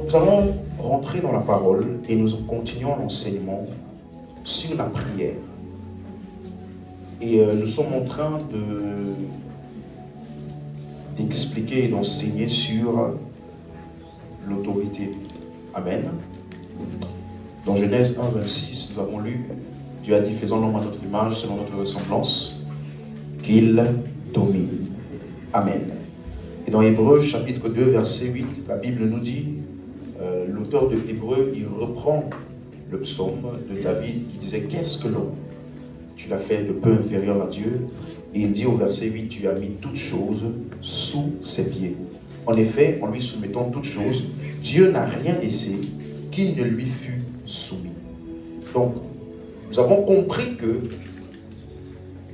nous allons rentrer dans la parole et nous continuons l'enseignement sur la prière. Et nous sommes en train d'expliquer et d'enseigner sur l'autorité. Amen. Dans Genèse 1, 26, nous avons lu, Dieu a dit, faisons l'homme à notre image, selon notre ressemblance, qu'il domine. Amen. Et dans Hébreux, chapitre 2, verset 8, la Bible nous dit, l'auteur de Hébreux, il reprend le psaume de David qui disait, qu'est-ce que l'homme? Tu l'as fait de peu inférieur à Dieu. Et il dit au verset 8, tu as mis toutes choses sous ses pieds. En effet, en lui soumettant toutes choses, Dieu n'a rien laissé qu'il ne lui fût soumis. Donc, nous avons compris que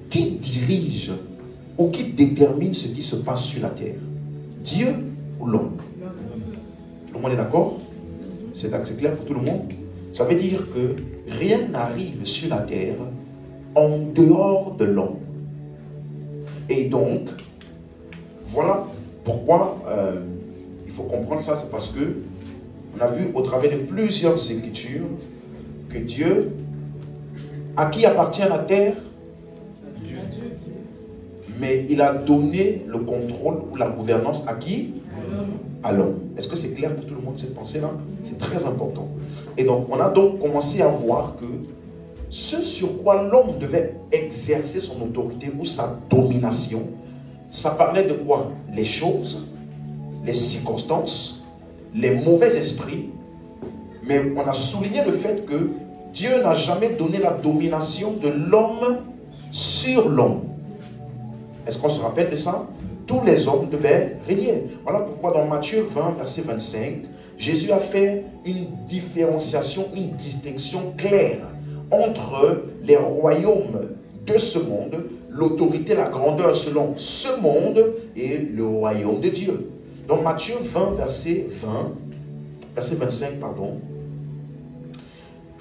qui dirige ou qui détermine ce qui se passe sur la terre? Dieu ou l'homme? Tout le monde est d'accord? C'est clair pour tout le monde? Ça veut dire que rien n'arrive sur la terre en dehors de l'homme. Et donc, voilà pourquoi il faut comprendre ça. C'est parce que on a vu au travers de plusieurs écritures que Dieu, à qui appartient la terre? Dieu. Mais il a donné le contrôle ou la gouvernance à qui? À l'homme. Est-ce que c'est clair pour tout le monde cette pensée-là? C'est très important. Et donc, on a donc commencé à voir que ce sur quoi l'homme devait exercer son autorité ou sa domination, ça parlait de quoi? Les choses, les circonstances, les mauvais esprits. Mais on a souligné le fait que Dieu n'a jamais donné la domination de l'homme sur l'homme. Est-ce qu'on se rappelle de ça? Tous les hommes devaient régner. Voilà pourquoi dans Matthieu 20, verset 25, Jésus a fait une différenciation, une distinction claire entre les royaumes de ce monde, l'autorité, la grandeur selon ce monde et le royaume de Dieu. Dans Matthieu 20, verset 25,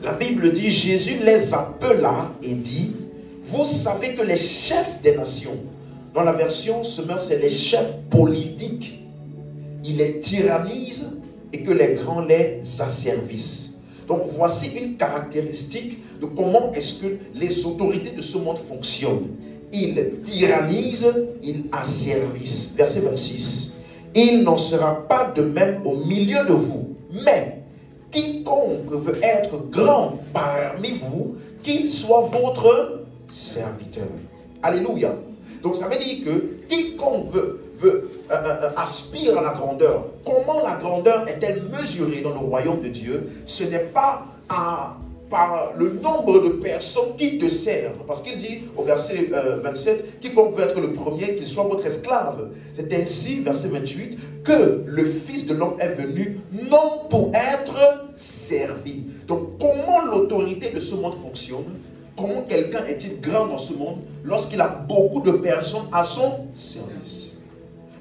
la Bible dit, Jésus les appela et dit, vous savez que les chefs des nations, dans la version Semeur, c'est les chefs politiques, ils les tyrannisent et que les grands les asservissent. Donc voici une caractéristique de comment est-ce que les autorités de ce monde fonctionnent. Ils tyrannisent, ils asservissent. Verset 26. Il n'en sera pas de même au milieu de vous, mais quiconque veut être grand parmi vous, qu'il soit votre serviteur. Alléluia. Donc ça veut dire que quiconque aspire à la grandeur. Comment la grandeur est-elle mesurée dans le royaume de Dieu? Ce n'est pas par le nombre de personnes qui te servent. Parce qu'il dit au verset 27, quiconque veut être le premier, qu'il soit votre esclave. C'est ainsi, verset 28, que le Fils de l'homme est venu non pour être servi. Donc comment l'autorité de ce monde fonctionne? Comment quelqu'un est-il grand dans ce monde lorsqu'il a beaucoup de personnes à son service?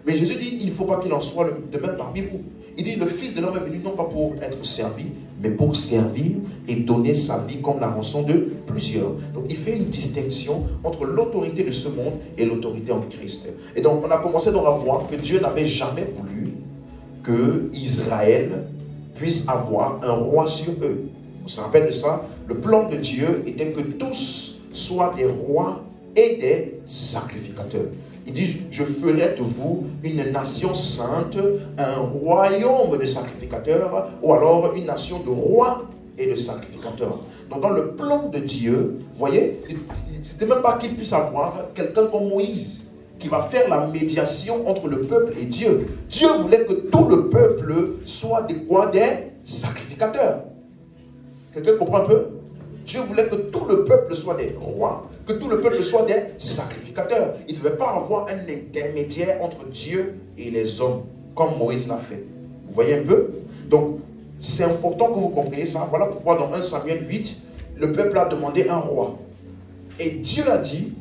Mais Jésus dit, il ne faut pas qu'il en soit de même parmi vous. Il dit, le Fils de l'homme est venu non pas pour être servi, mais pour servir et donner sa vie comme la rançon de plusieurs. Donc il fait une distinction entre l'autorité de ce monde et l'autorité en Christ. Et donc on a commencé donc à voir que Dieu n'avait jamais voulu que Israël puisse avoir un roi sur eux. On se rappelle de ça? Le plan de Dieu était que tous soient des rois et des sacrificateurs. Il dit, je ferai de vous une nation sainte, un royaume de sacrificateurs, ou alors une nation de rois et de sacrificateurs. Donc dans le plan de Dieu, vous voyez, c'était même pas qu'il puisse avoir quelqu'un comme Moïse, qui va faire la médiation entre le peuple et Dieu. Dieu voulait que tout le peuple soit des quoi? Des sacrificateurs. Quelqu'un comprend un peu? Dieu voulait que tout le peuple soit des rois, que tout le peuple soit des sacrificateurs. Il ne devait pas avoir un intermédiaire entre Dieu et les hommes, comme Moïse l'a fait. Vous voyez un peu? Donc, c'est important que vous compreniez ça. Voilà pourquoi dans 1 Samuel 8, le peuple a demandé un roi. Et Dieu a dit,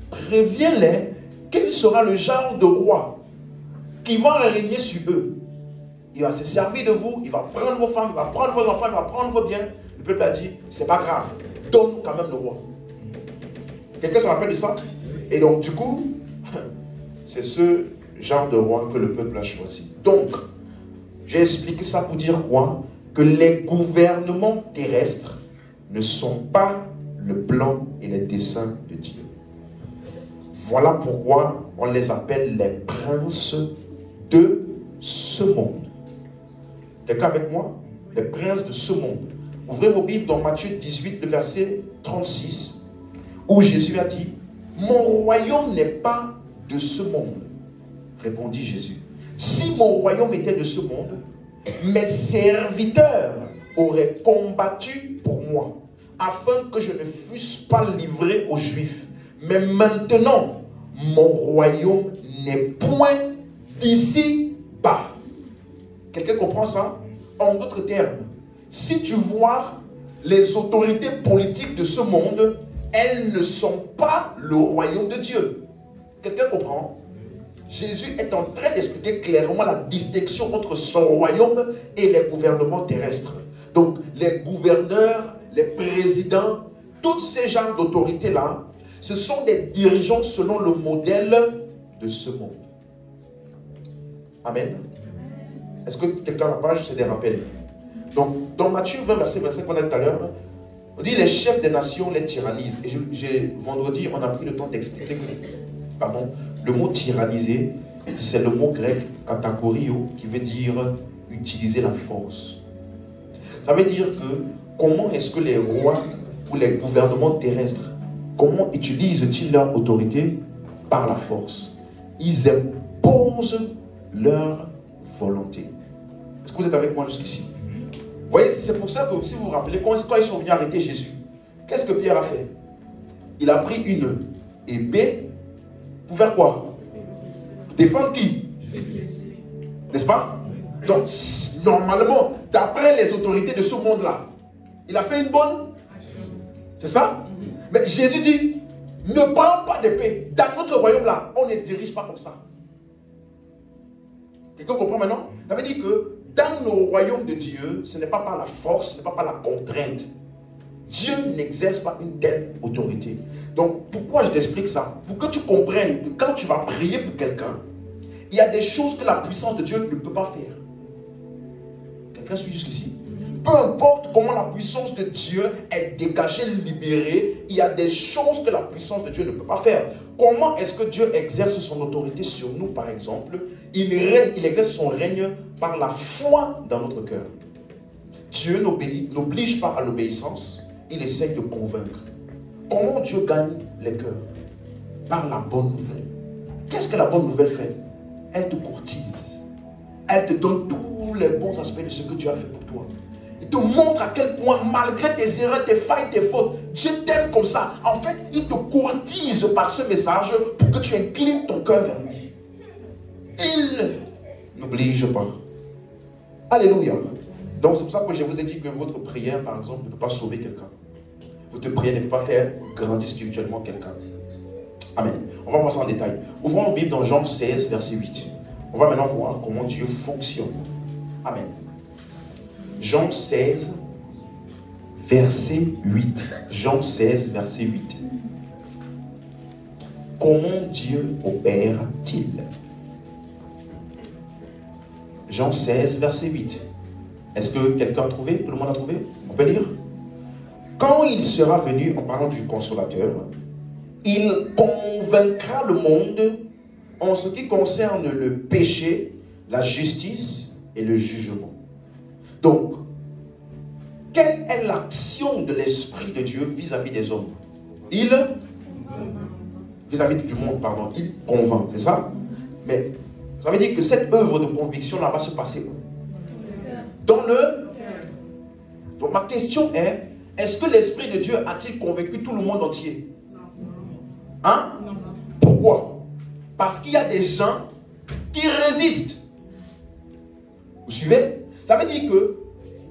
préviens-les, quel sera le genre de roi qui va régner sur eux. Il va se servir de vous, il va prendre vos femmes, il va prendre vos enfants, il va prendre vos biens. Le peuple a dit, c'est pas grave, donne-nous quand même le roi. Quelqu'un se rappelle de ça? Et donc du coup, c'est ce genre de roi que le peuple a choisi. Donc, J'ai expliqué ça pour dire quoi? Que les gouvernements terrestres ne sont pas le plan et les desseins de Dieu. Voilà pourquoi on les appelle les princes de ce monde. Quelqu'un avec moi? Les princes de ce monde. Ouvrez vos Bibles dans Matthieu 18, le verset 36, où Jésus a dit, « Mon royaume n'est pas de ce monde. » Répondit Jésus. « Si mon royaume était de ce monde, mes serviteurs auraient combattu pour moi, afin que je ne fusse pas livré aux Juifs. Mais maintenant, mon royaume n'est point d'ici-bas. » Quelqu'un comprend ça? En d'autres termes, si tu vois les autorités politiques de ce monde, elles ne sont pas le royaume de Dieu. Quelqu'un comprend? Jésus est en train d'expliquer clairement la distinction entre son royaume et les gouvernements terrestres. Donc, les gouverneurs, les présidents, tous ces genres d'autorités-là, ce sont des dirigeants selon le modèle de ce monde. Amen. Est-ce que quelqu'un a la page? C'est des rappels. Donc, dans Matthieu 20, verset 25, qu'on a tout à l'heure, on dit les chefs des nations les tyrannisent. Et vendredi, on a pris le temps d'expliquer que, le mot tyranniser, c'est le mot grec katakorio, qui veut dire utiliser la force. Ça veut dire que, comment est-ce que les rois ou les gouvernements terrestres, comment utilisent-ils leur autorité? Par la force. Ils imposent leur volonté. Est-ce que vous êtes avec moi jusqu'ici? Vous voyez, c'est pour ça que, si vous vous rappelez, quand ils sont venus arrêter Jésus, qu'est-ce que Pierre a fait? Il a pris une épée pour faire quoi? Défendre qui? N'est-ce pas? Donc, normalement, d'après les autorités de ce monde-là, il a fait une bonne? C'est ça? Mais Jésus dit, ne prends pas d'épée. Dans notre royaume-là, on ne dirige pas comme ça. Quelqu'un comprend maintenant? Ça veut dire que dans le royaume de Dieu, ce n'est pas par la force, ce n'est pas par la contrainte. Dieu n'exerce pas une telle autorité. Donc, pourquoi je t'explique ça? Pour que tu comprennes que quand tu vas prier pour quelqu'un, il y a des choses que la puissance de Dieu ne peut pas faire. Quelqu'un suit jusqu'ici? Peu importe comment la puissance de Dieu est dégagée, libérée, il y a des choses que la puissance de Dieu ne peut pas faire. Comment est-ce que Dieu exerce son autorité sur nous, par exemple? Il exerce son règne par la foi dans notre cœur. Dieu n'oblige pas à l'obéissance, il essaye de convaincre. Comment Dieu gagne les cœurs? Par la bonne nouvelle. Qu'est-ce que la bonne nouvelle fait? Elle te courtise. Elle te donne tous les bons aspects de ce que Dieu a fait pour toi. Il te montre à quel point, malgré tes erreurs, tes failles, tes fautes, Dieu t'aime comme ça. En fait, il te courtise par ce message pour que tu inclines ton cœur vers lui. Il n'oblige pas. Alléluia. Donc c'est pour ça que je vous ai dit que votre prière, par exemple, ne peut pas sauver quelqu'un. Votre prière ne peut pas faire grandir spirituellement quelqu'un. Amen. On va voir ça en détail. Ouvrons la Bible dans Jean 16, verset 8. On va maintenant voir comment Dieu fonctionne. Amen. Jean 16, verset 8. Jean 16, verset 8. Comment Dieu opère-t-il? Jean 16, verset 8. Est-ce que quelqu'un a trouvé? Tout le monde a trouvé? On peut lire? Quand il sera venu, en parlant du consolateur, il convaincra le monde en ce qui concerne le péché, la justice et le jugement. Donc, quelle est l'action de l'Esprit de Dieu vis-à-vis des hommes? Vis-à-vis du monde, pardon, il convainc, c'est ça? Mais ça veut dire que cette œuvre de conviction là va se passer où? Dans le... Donc ma question est-ce que l'Esprit de Dieu a-t-il convaincu tout le monde entier? Hein? Pourquoi? Parce qu'il y a des gens qui résistent. Vous suivez? Ça veut dire que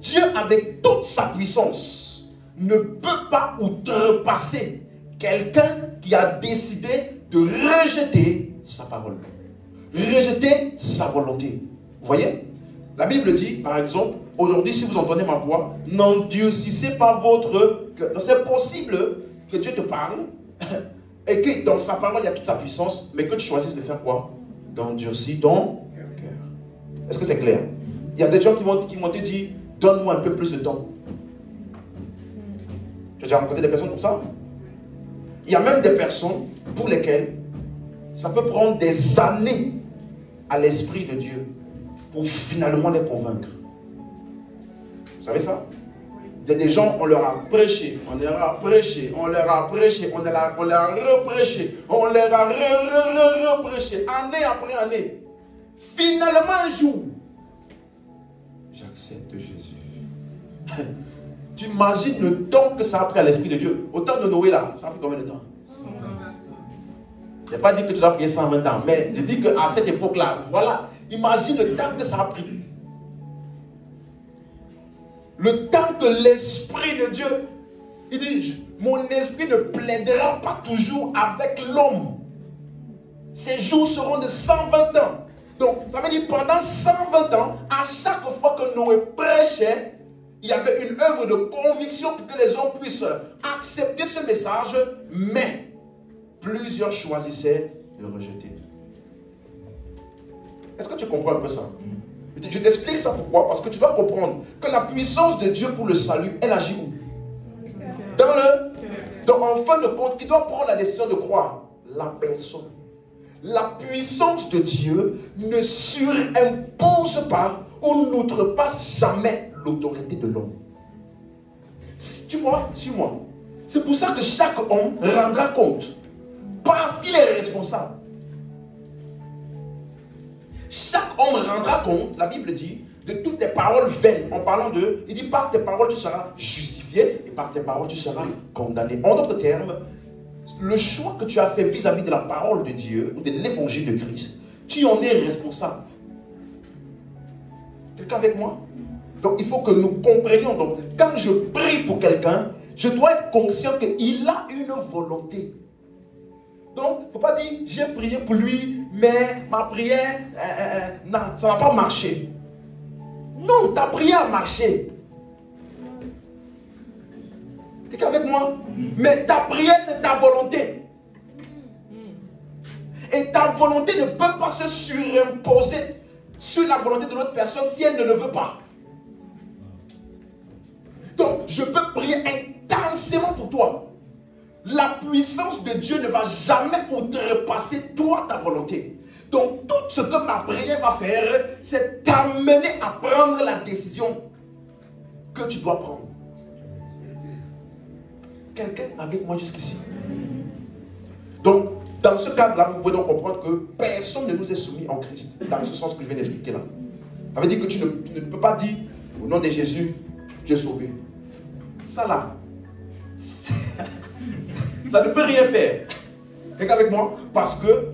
Dieu, avec toute sa puissance, ne peut pas outrepasser quelqu'un qui a décidé de rejeter sa parole, rejeter sa volonté. Vous voyez? La Bible dit, par exemple, aujourd'hui, si vous entendez ma voix, n'endurcissez pas votre cœur. C'est possible que Dieu te parle et que dans sa parole, il y a toute sa puissance, mais que tu choisisses de faire quoi? D'endurcir ton cœur. Est-ce que c'est clair? Il y a des gens qui m'ont dit, donne-moi un peu plus de temps. Tu as déjà rencontré des personnes comme ça? Il y a même des personnes pour lesquelles ça peut prendre des années à l'Esprit de Dieu pour finalement les convaincre. Vous savez ça? Il y a des gens, on leur a prêché, on leur a prêché, on leur a prêché, on leur a reprêché, on leur a reprêché, année après année. Finalement, un jour, j'accepte Jésus. Tu imagines le temps que ça a pris à l'Esprit de Dieu. Au temps de Noé, là, ça a pris combien de temps? 120 ans. Je n'ai pas dit que tu dois prier 120 ans, mais je dis qu'à cette époque-là, voilà, imagine le temps que ça a pris. Le temps que l'Esprit de Dieu, il dit, mon esprit ne plaidera pas toujours avec l'homme. Ses jours seront de 120 ans. Donc, ça veut dire pendant 120 ans, à chaque fois que Noé prêchait, il y avait une œuvre de conviction pour que les gens puissent accepter ce message, mais plusieurs choisissaient de le rejeter. Est-ce que tu comprends un peu ça? Je t'explique ça pourquoi? Parce que tu dois comprendre que la puissance de Dieu pour le salut, elle agit où? Dans le cœur. Donc en fin de compte, qui doit prendre la décision de croire? La personne. La puissance de Dieu ne surimpose pas ou n'outrepasse jamais l'autorité de l'homme. Tu vois, suis-moi. C'est pour ça que chaque homme rendra compte. Parce qu'il est responsable. Chaque homme rendra compte, la Bible dit, de toutes tes paroles vaines. En parlant de, il dit, par tes paroles tu seras justifié et par tes paroles tu seras condamné. En d'autres termes, le choix que tu as fait vis-à-vis de la parole de Dieu ou de l'évangile de Christ, tu en es responsable. Quelqu'un avec moi? Donc il faut que nous comprenions. Donc quand je prie pour quelqu'un, je dois être conscient qu'il a une volonté. Donc, il ne faut pas dire, j'ai prié pour lui, mais ma prière, non, ça n'a pas marché. Non, ta prière a marché. Quelqu'un avec moi? Mais ta prière, c'est ta volonté. Et ta volonté ne peut pas se surimposer sur la volonté de l'autre personne si elle ne le veut pas. Donc, je peux prier intensément pour toi. La puissance de Dieu ne va jamais outrepasser toi, ta volonté. Donc, tout ce que ma prière va faire, c'est t'amener à prendre la décision que tu dois prendre. Quelqu'un avec moi jusqu'ici? Donc, dans ce cadre-là, vous pouvez donc comprendre que personne ne nous est soumis en Christ. Dans ce sens que je viens d'expliquer là. Ça veut dire que tu ne peux pas dire, au nom de Jésus, tu es sauvé. Ça là, ça ne peut rien faire. Quelqu'un avec moi? Parce que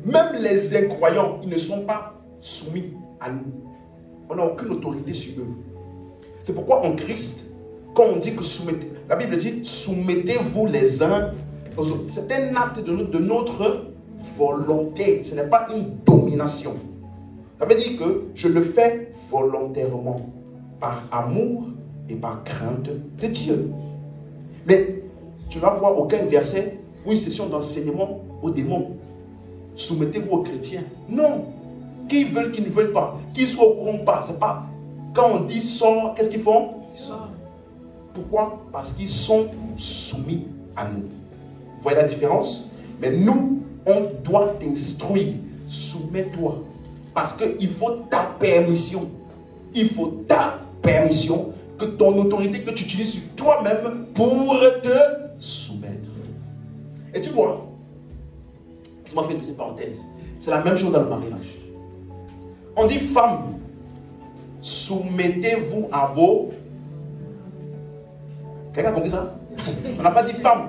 même les incroyants, ils ne sont pas soumis à nous. On n'a aucune autorité sur eux. C'est pourquoi en Christ, quand on dit que soumettez, la Bible dit soumettez-vous les uns aux autres. C'est un acte de notre volonté. Ce n'est pas une domination. Ça veut dire que je le fais volontairement, par amour et par crainte de Dieu. Mais tu ne vas voir aucun verset ou une session d'enseignement aux démons. Soumettez-vous aux chrétiens. Non. Qui veulent, qui ne veulent pas. Qui soient au courant ou pas. C'est pas. Quand on dit sort, qu'est-ce qu'ils font? Ils sortent. Pourquoi? Parce qu'ils sont soumis à nous. Vous voyez la différence? Mais nous, on doit t'instruire. Soumets-toi. Parce qu'il faut ta permission. Il faut ta permission, que ton autorité que tu utilises sur toi-même pour te soumettre. Et tu vois, tu m'as fait une petite parenthèse. C'est la même chose dans le mariage. On dit femme, soumettez-vous à vos... Quelqu'un a compris ça? On n'a pas dit femme,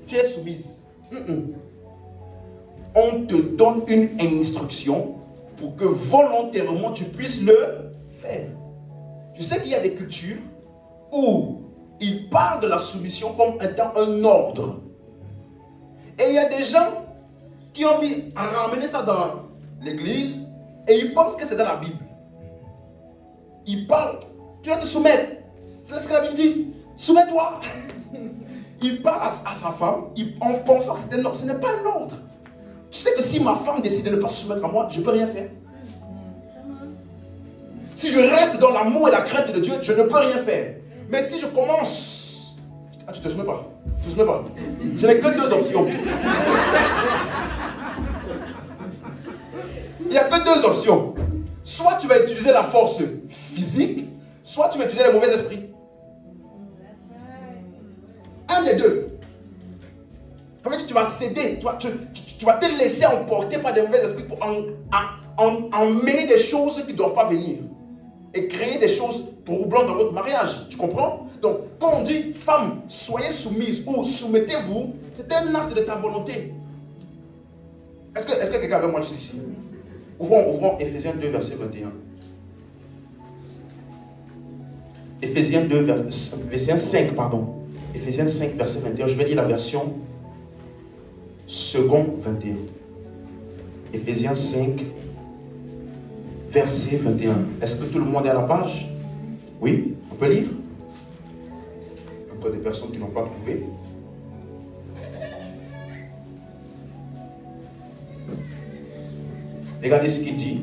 tu es soumise. On te donne une instruction pour que volontairement tu puisses le faire. Je sais qu'il y a des cultures où ils parlent de la soumission comme étant un ordre. Et il y a des gens qui ont mis à ramener ça dans l'église et ils pensent que c'est dans la Bible. Ils parlent, tu dois te soumettre. C'est ce que la Bible dit. Soumets-toi. Il parle à sa femme en pensant que c'est un ordre. Ce n'est pas un ordre. Tu sais que si ma femme décide de ne pas se soumettre à moi, je ne peux rien faire. Si je reste dans l'amour et la crainte de Dieu, je ne peux rien faire. Mais si je commence... Ah, tu te soumets pas. Tu te soumets pas. Je n'ai que deux options. Il n'y a que deux options. Soit tu vas utiliser la force physique, soit tu vas utiliser le mauvais esprit. Un des deux. Ça veut dire que tu vas céder, tu vas te laisser emporter par des mauvais esprits pour emmener des choses qui ne doivent pas venir. Et créer des choses troublantes dans votre mariage. Tu comprends? Donc, quand on dit femme, soyez soumise ou soumettez-vous, c'est un acte de ta volonté. Est-ce que quelqu'un avait moi ici? Ouvrons Ephésiens 2, verset 21. Ephésiens 5, pardon. Ephésiens 5, verset 21. Je vais lire la version second 21. Ephésiens 5, verset 21. Est-ce que tout le monde est à la page? Oui, on peut lire. Encore des personnes qui n'ont pas trouvé. Regardez ce qu'il dit.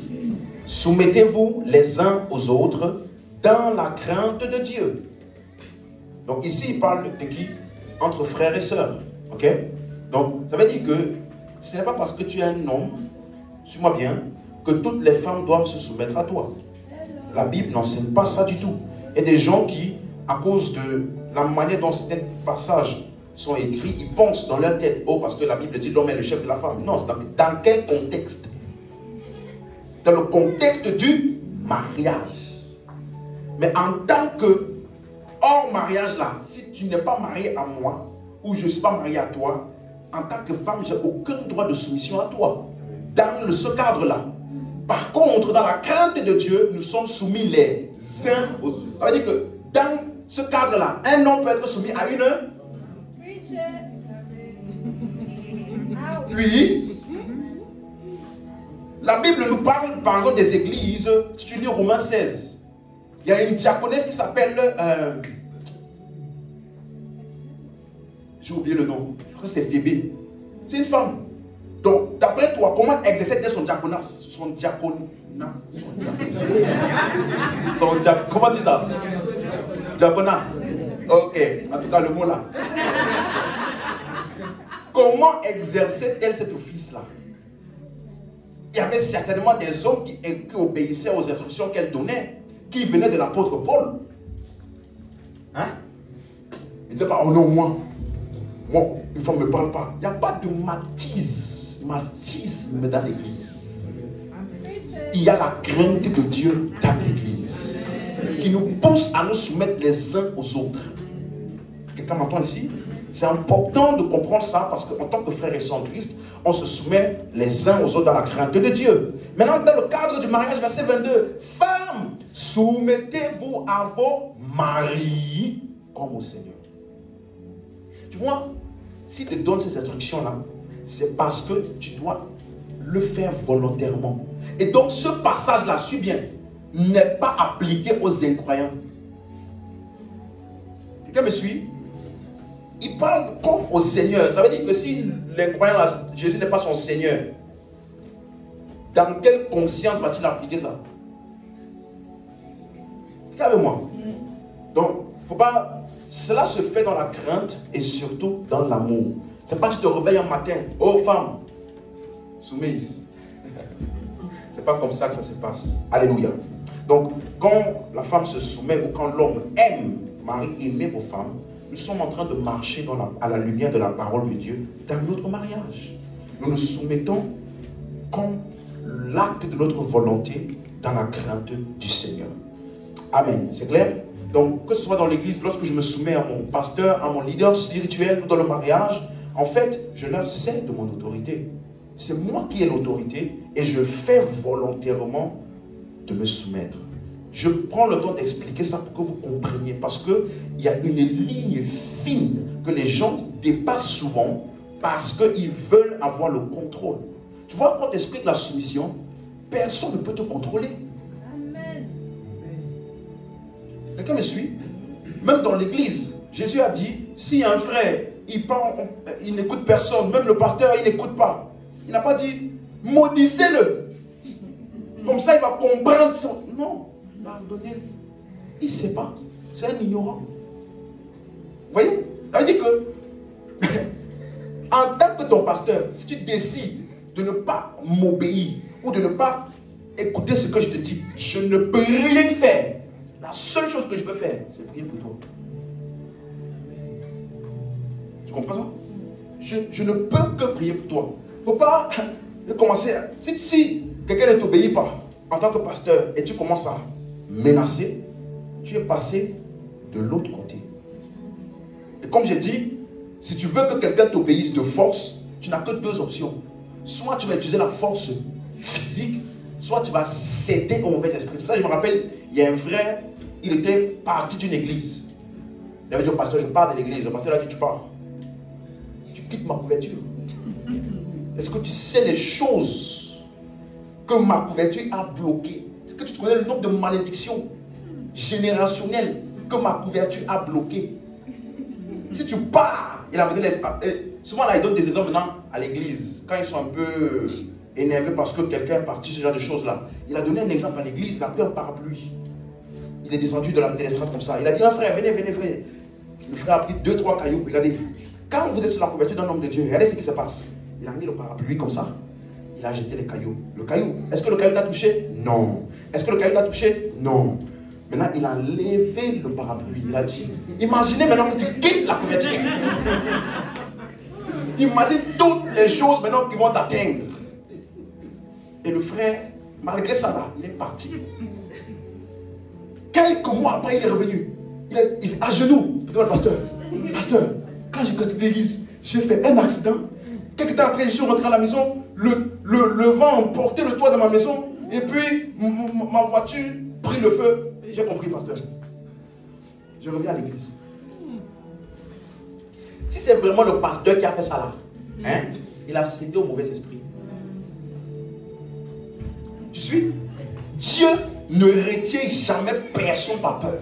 Soumettez-vous les uns aux autres dans la crainte de Dieu. Donc ici, il parle de qui? Entre frères et sœurs. Ok? Donc, ça veut dire que ce n'est pas parce que tu es un homme, suis-moi bien, que toutes les femmes doivent se soumettre à toi. La Bible n'enseigne pas ça du tout. Il y a des gens qui, à cause de la manière dont certains passages sont écrits, ils pensent dans leur tête, oh, parce que la Bible dit l'homme est le chef de la femme. Non, c'est dans quel contexte? Dans le contexte du mariage. Mais en tant que hors mariage là, si tu n'es pas marié à moi, ou je ne suis pas marié à toi, en tant que femme, je n'ai aucun droit de soumission à toi. Dans ce cadre-là. Par contre, dans la crainte de Dieu, nous sommes soumis les uns aux autres. Ça veut dire que dans ce cadre-là, un homme peut être soumis à une... Puis, la Bible nous parle, par exemple, des églises. Si tu lis Romains 16, il y a une diaconesse qui s'appelle... j'ai oublié le nom. Je crois que c'est Phébé. C'est une femme. Donc, d'après toi, comment exercer son diaconat? Comment dire ça? Diaconat. Ok, en tout cas, le mot là. Comment exerçait-elle cet office-là? Il y avait certainement des hommes qui obéissaient aux instructions qu'elle donnait, qui venaient de l'apôtre Paul. Hein? Il ne disait pas, oh non, moi, une femme ne me parle pas. Il n'y a pas de machisme dans l'église. Il y a la crainte de Dieu dans l'église qui nous pousse à nous soumettre les uns aux autres. Quelqu'un m'entend ici? C'est important de comprendre ça parce qu'en tant que frères et sœurs en Christ, on se soumet les uns aux autres dans la crainte de Dieu. Maintenant, dans le cadre du mariage, verset 22, femmes, soumettez-vous à vos maris comme au Seigneur. Tu vois, si tu donnes ces instructions-là, c'est parce que tu dois le faire volontairement. Et donc, ce passage-là, suis bien, n'est pas appliqué aux incroyants. Quelqu'un me suit? Il parle comme au Seigneur. Ça veut dire que si l'incroyant, Jésus n'est pas son Seigneur, dans quelle conscience va-t-il appliquer ça? Regardez-moi. Donc, faut pas... Cela se fait dans la crainte et surtout dans l'amour. C'est pas que tu te réveilles un matin, oh femme, soumise. C'est pas comme ça que ça se passe. Alléluia. Donc, quand la femme se soumet ou quand l'homme aime, Marie, aimez vos femmes, nous sommes en train de marcher à la lumière de la parole de Dieu dans notre mariage. Nous nous soumettons comme l'acte de notre volonté dans la crainte du Seigneur. Amen. C'est clair? Donc, que ce soit dans l'église, lorsque je me soumets à mon pasteur, à mon leader spirituel ou dans le mariage, en fait, je leur cède de mon autorité. C'est moi qui ai l'autorité et je fais volontairement de me soumettre. Je prends le temps d'expliquer ça pour que vous compreniez, parce qu'il y a une ligne fine que les gens dépassent souvent parce qu'ils veulent avoir le contrôle. Tu vois, quand tu expliques la soumission, personne ne peut te contrôler. Quelqu'un me suit? Même dans l'église, Jésus a dit, si un frère, il parle, il n'écoute personne, même le pasteur, il n'écoute pas. Il n'a pas dit, maudissez-le. Comme ça, il va comprendre son... Non. pardonnez. Il ne sait pas. C'est un ignorant. Vous voyez? Ça veut dire que, en tant que ton pasteur, si tu décides de ne pas m'obéir ou de ne pas écouter ce que je te dis, je ne peux rien faire. La seule chose que je peux faire, c'est prier pour toi. Tu comprends ça? Je ne peux que prier pour toi. Il ne faut pas commencer à... Si quelqu'un ne t'obéit pas en tant que pasteur et tu commences à menacer, tu es passé de l'autre côté. Et comme j'ai dit, si tu veux que quelqu'un t'obéisse de force, tu n'as que deux options. Soit tu vas utiliser la force physique, soit tu vas céder au mauvais esprit. C'est pour ça que je me rappelle, il y a un frère, il était parti d'une église. Il avait dit au pasteur, je pars de l'église. Le pasteur a dit, tu pars. Tu quittes ma couverture. Est-ce que tu sais les choses que ma couverture a bloquées? Est-ce que tu connais le nombre de malédictions générationnelles que ma couverture a bloquées? Si tu pars, il a donné l'espace. Souvent là, il donne des exemples maintenant à l'église. Quand ils sont un peu énervés parce que quelqu'un est parti, ce genre de choses-là. Il a donné un exemple à l'église, il a pris un parapluie. Il est descendu de l'estrade comme ça. Il a dit, frère, venez, venez, venez. Le frère a pris 2-3 cailloux. Regardez, quand vous êtes sur la couverture d'un homme de Dieu, regardez ce qui se passe. Il a mis le parapluie comme ça. Il a jeté les cailloux. Le caillou, est-ce que le caillou t'a touché? Non. Est-ce que le caillou t'a touché? Non. Maintenant, il a levé le parapluie. Il a dit, imaginez maintenant que tu quittes la couverture. Imagine toutes les choses maintenant qui vont t'atteindre. Et le frère, malgré ça là, il est parti. Quelques mois après, il est revenu. Il est à genoux. Il dit, pasteur, quand j'ai quitté l'église, j'ai fait un accident. Quelques temps après, je suis rentré à la maison. Le vent a emporté le toit de ma maison. Et puis, ma voiture prit le feu. J'ai compris, pasteur. Je reviens à l'église. Si c'est vraiment le pasteur qui a fait ça là, hein, il a cédé au mauvais esprit. Tu suis? Dieu ne retient jamais personne par peur.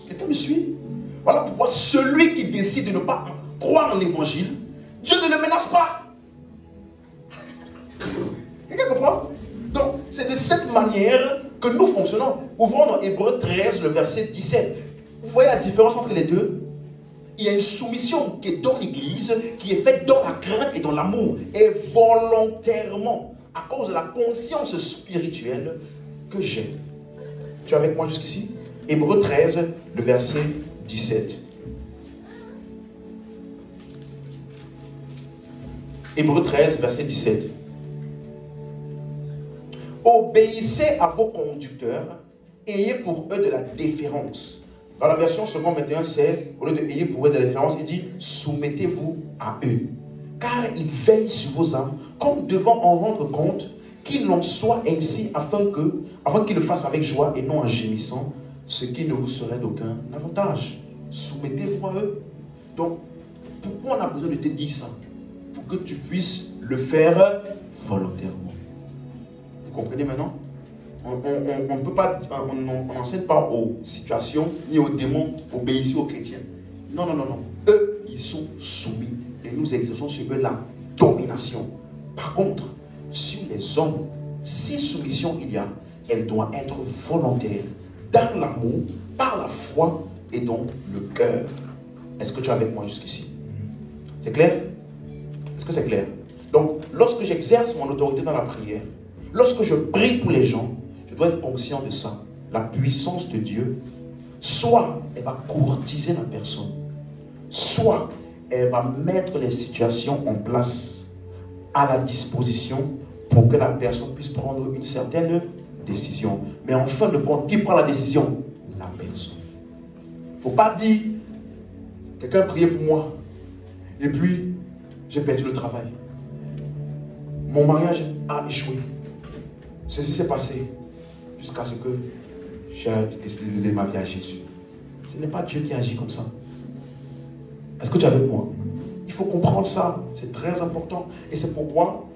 Quelqu'un me suit? Voilà pourquoi celui qui décide de ne pas croire en l'évangile, Dieu ne le menace pas. Quelqu'un comprend? Donc, c'est de cette manière que nous fonctionnons. Ouvrons dans Hébreux 13, le verset 17. Vous voyez la différence entre les deux? Il y a une soumission qui est dans l'église, qui est faite dans la crainte et dans l'amour, et volontairement, à cause de la conscience spirituelle que j'ai. Tu es avec moi jusqu'ici? Hébreux 13, le verset 17. Hébreux 13, verset 17. Obéissez à vos conducteurs, ayez pour eux de la déférence. Dans la version second 21, c'est, au lieu de ayez pour eux de la déférence, il dit soumettez-vous à eux. Car ils veillent sur vos âmes, comme devant en rendre compte, qu'il en soit ainsi afin qu'ils le fassent avec joie et non en gémissant, ce qui ne vous serait d'aucun avantage. Soumettez-vous à eux. Donc, pourquoi on a besoin de te dire ça? Pour que tu puisses le faire volontairement. Vous comprenez maintenant? On ne peut pas, on n'enseigne pas aux situations ni aux démons, obéissez aux chrétiens. Non, non, non, non. Eux, ils sont soumis. Et nous exerçons sur eux la domination. Par contre, sur les hommes, si soumission il y a, elle doit être volontaire, dans l'amour, par la foi et dans le cœur. Est-ce que tu es avec moi jusqu'ici? C'est clair? Est-ce que c'est clair? Donc, lorsque j'exerce mon autorité dans la prière, lorsque je prie pour les gens, je dois être conscient de ça. La puissance de Dieu, soit elle va courtiser la personne, soit elle va mettre les situations en place à la disposition pour que la personne puisse prendre une certaine décision. Mais en fin de compte, qui prend la décision? La personne. Il ne faut pas dire, quelqu'un priait pour moi, et puis j'ai perdu le travail. Mon mariage a échoué. Ceci s'est passé jusqu'à ce que j'ai décidé de donner ma vie à Jésus. Ce n'est pas Dieu qui agit comme ça. Est-ce que tu es avec moi? Il faut comprendre ça. C'est très important. Et c'est pourquoi,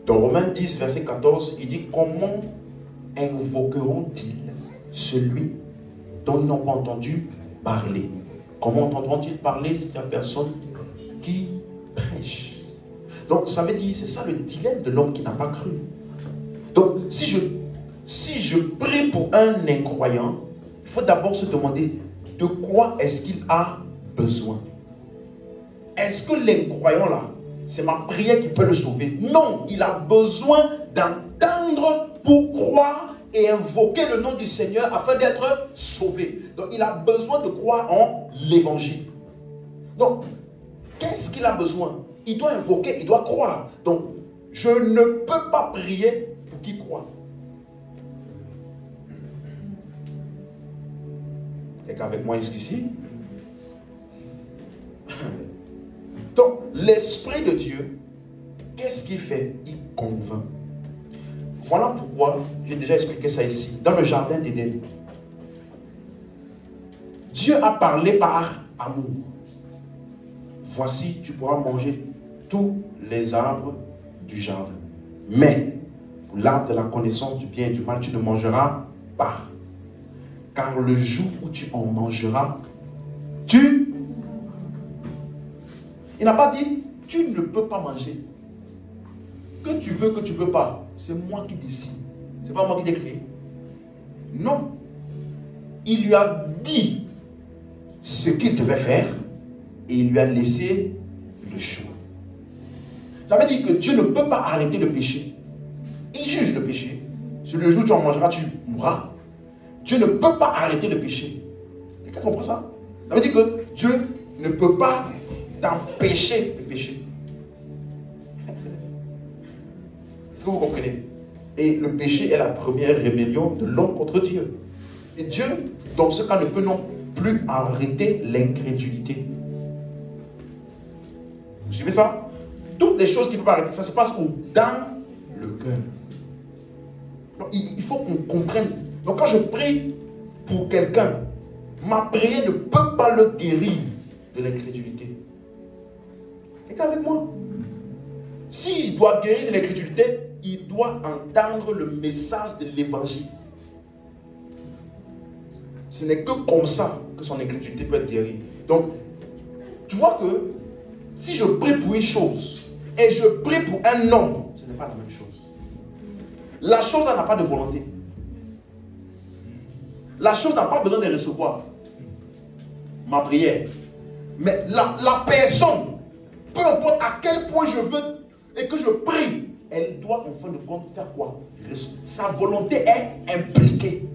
dans Romains 10, verset 14, il dit, comment invoqueront-ils celui dont ils n'ont pas entendu parler? Comment entendront-ils parler? C'est la personne qui prêche. Donc ça veut dire, c'est ça le dilemme de l'homme qui n'a pas cru. Donc, si je prie pour un incroyant, il faut d'abord se demander de quoi est-ce qu'il a besoin. Est-ce que l'incroyant là, c'est ma prière qui peut le sauver? Non, il a besoin d'entendre pour croire et invoquer le nom du Seigneur afin d'être sauvé. Donc, il a besoin de croire en l'évangile. Donc, qu'est-ce qu'il a besoin? Il doit invoquer, il doit croire. Donc, je ne peux pas prier pour qu'il croit. Quelqu'un avec moi jusqu'ici? Donc, l'Esprit de Dieu, qu'est-ce qu'il fait? Il convainc. Voilà pourquoi, j'ai déjà expliqué ça ici, dans le jardin d'Éden. Dieu a parlé par amour. Voici, tu pourras manger tous les arbres du jardin. Mais, pour l'arbre de la connaissance du bien et du mal, tu ne mangeras pas. Car le jour où tu en mangeras, Il n'a pas dit, tu ne peux pas manger. Que tu veux, que tu ne veux pas. C'est moi qui décide. Ce n'est pas moi qui l'ai créé. Non. Il lui a dit ce qu'il devait faire et il lui a laissé le choix. Ça veut dire que Dieu ne peut pas arrêter le péché. Il juge le péché. Sur le jour où tu en mangeras, tu mourras. Dieu ne peut pas arrêter le péché. Quelqu'un comprend ça? Ça veut dire que Dieu ne peut pas t'empêcher de pécher. Est-ce que vous comprenez? Et le péché est la première rébellion de l'homme contre Dieu. Et Dieu, dans ce cas, ne peut non plus arrêter l'incrédulité. Vous suivez ça? Toutes les choses qui peuvent arrêter, ça se passe où? Dans le cœur. Donc, il faut qu'on comprenne. Donc quand je prie pour quelqu'un, ma prière ne peut pas le guérir de l'incrédulité. Quelqu'un avec moi? S'il doit guérir de l'incrédulité, il doit entendre le message de l'évangile. Ce n'est que comme ça que son incrédulité peut être guérie. Donc, tu vois que si je prie pour une chose et je prie pour un homme, ce n'est pas la même chose. La chose n'a pas de volonté. La chose n'a pas besoin de recevoir ma prière. Mais la personne, peu importe à quel point je veux et que je prie, elle doit en fin de compte faire quoi? Sa volonté est impliquée.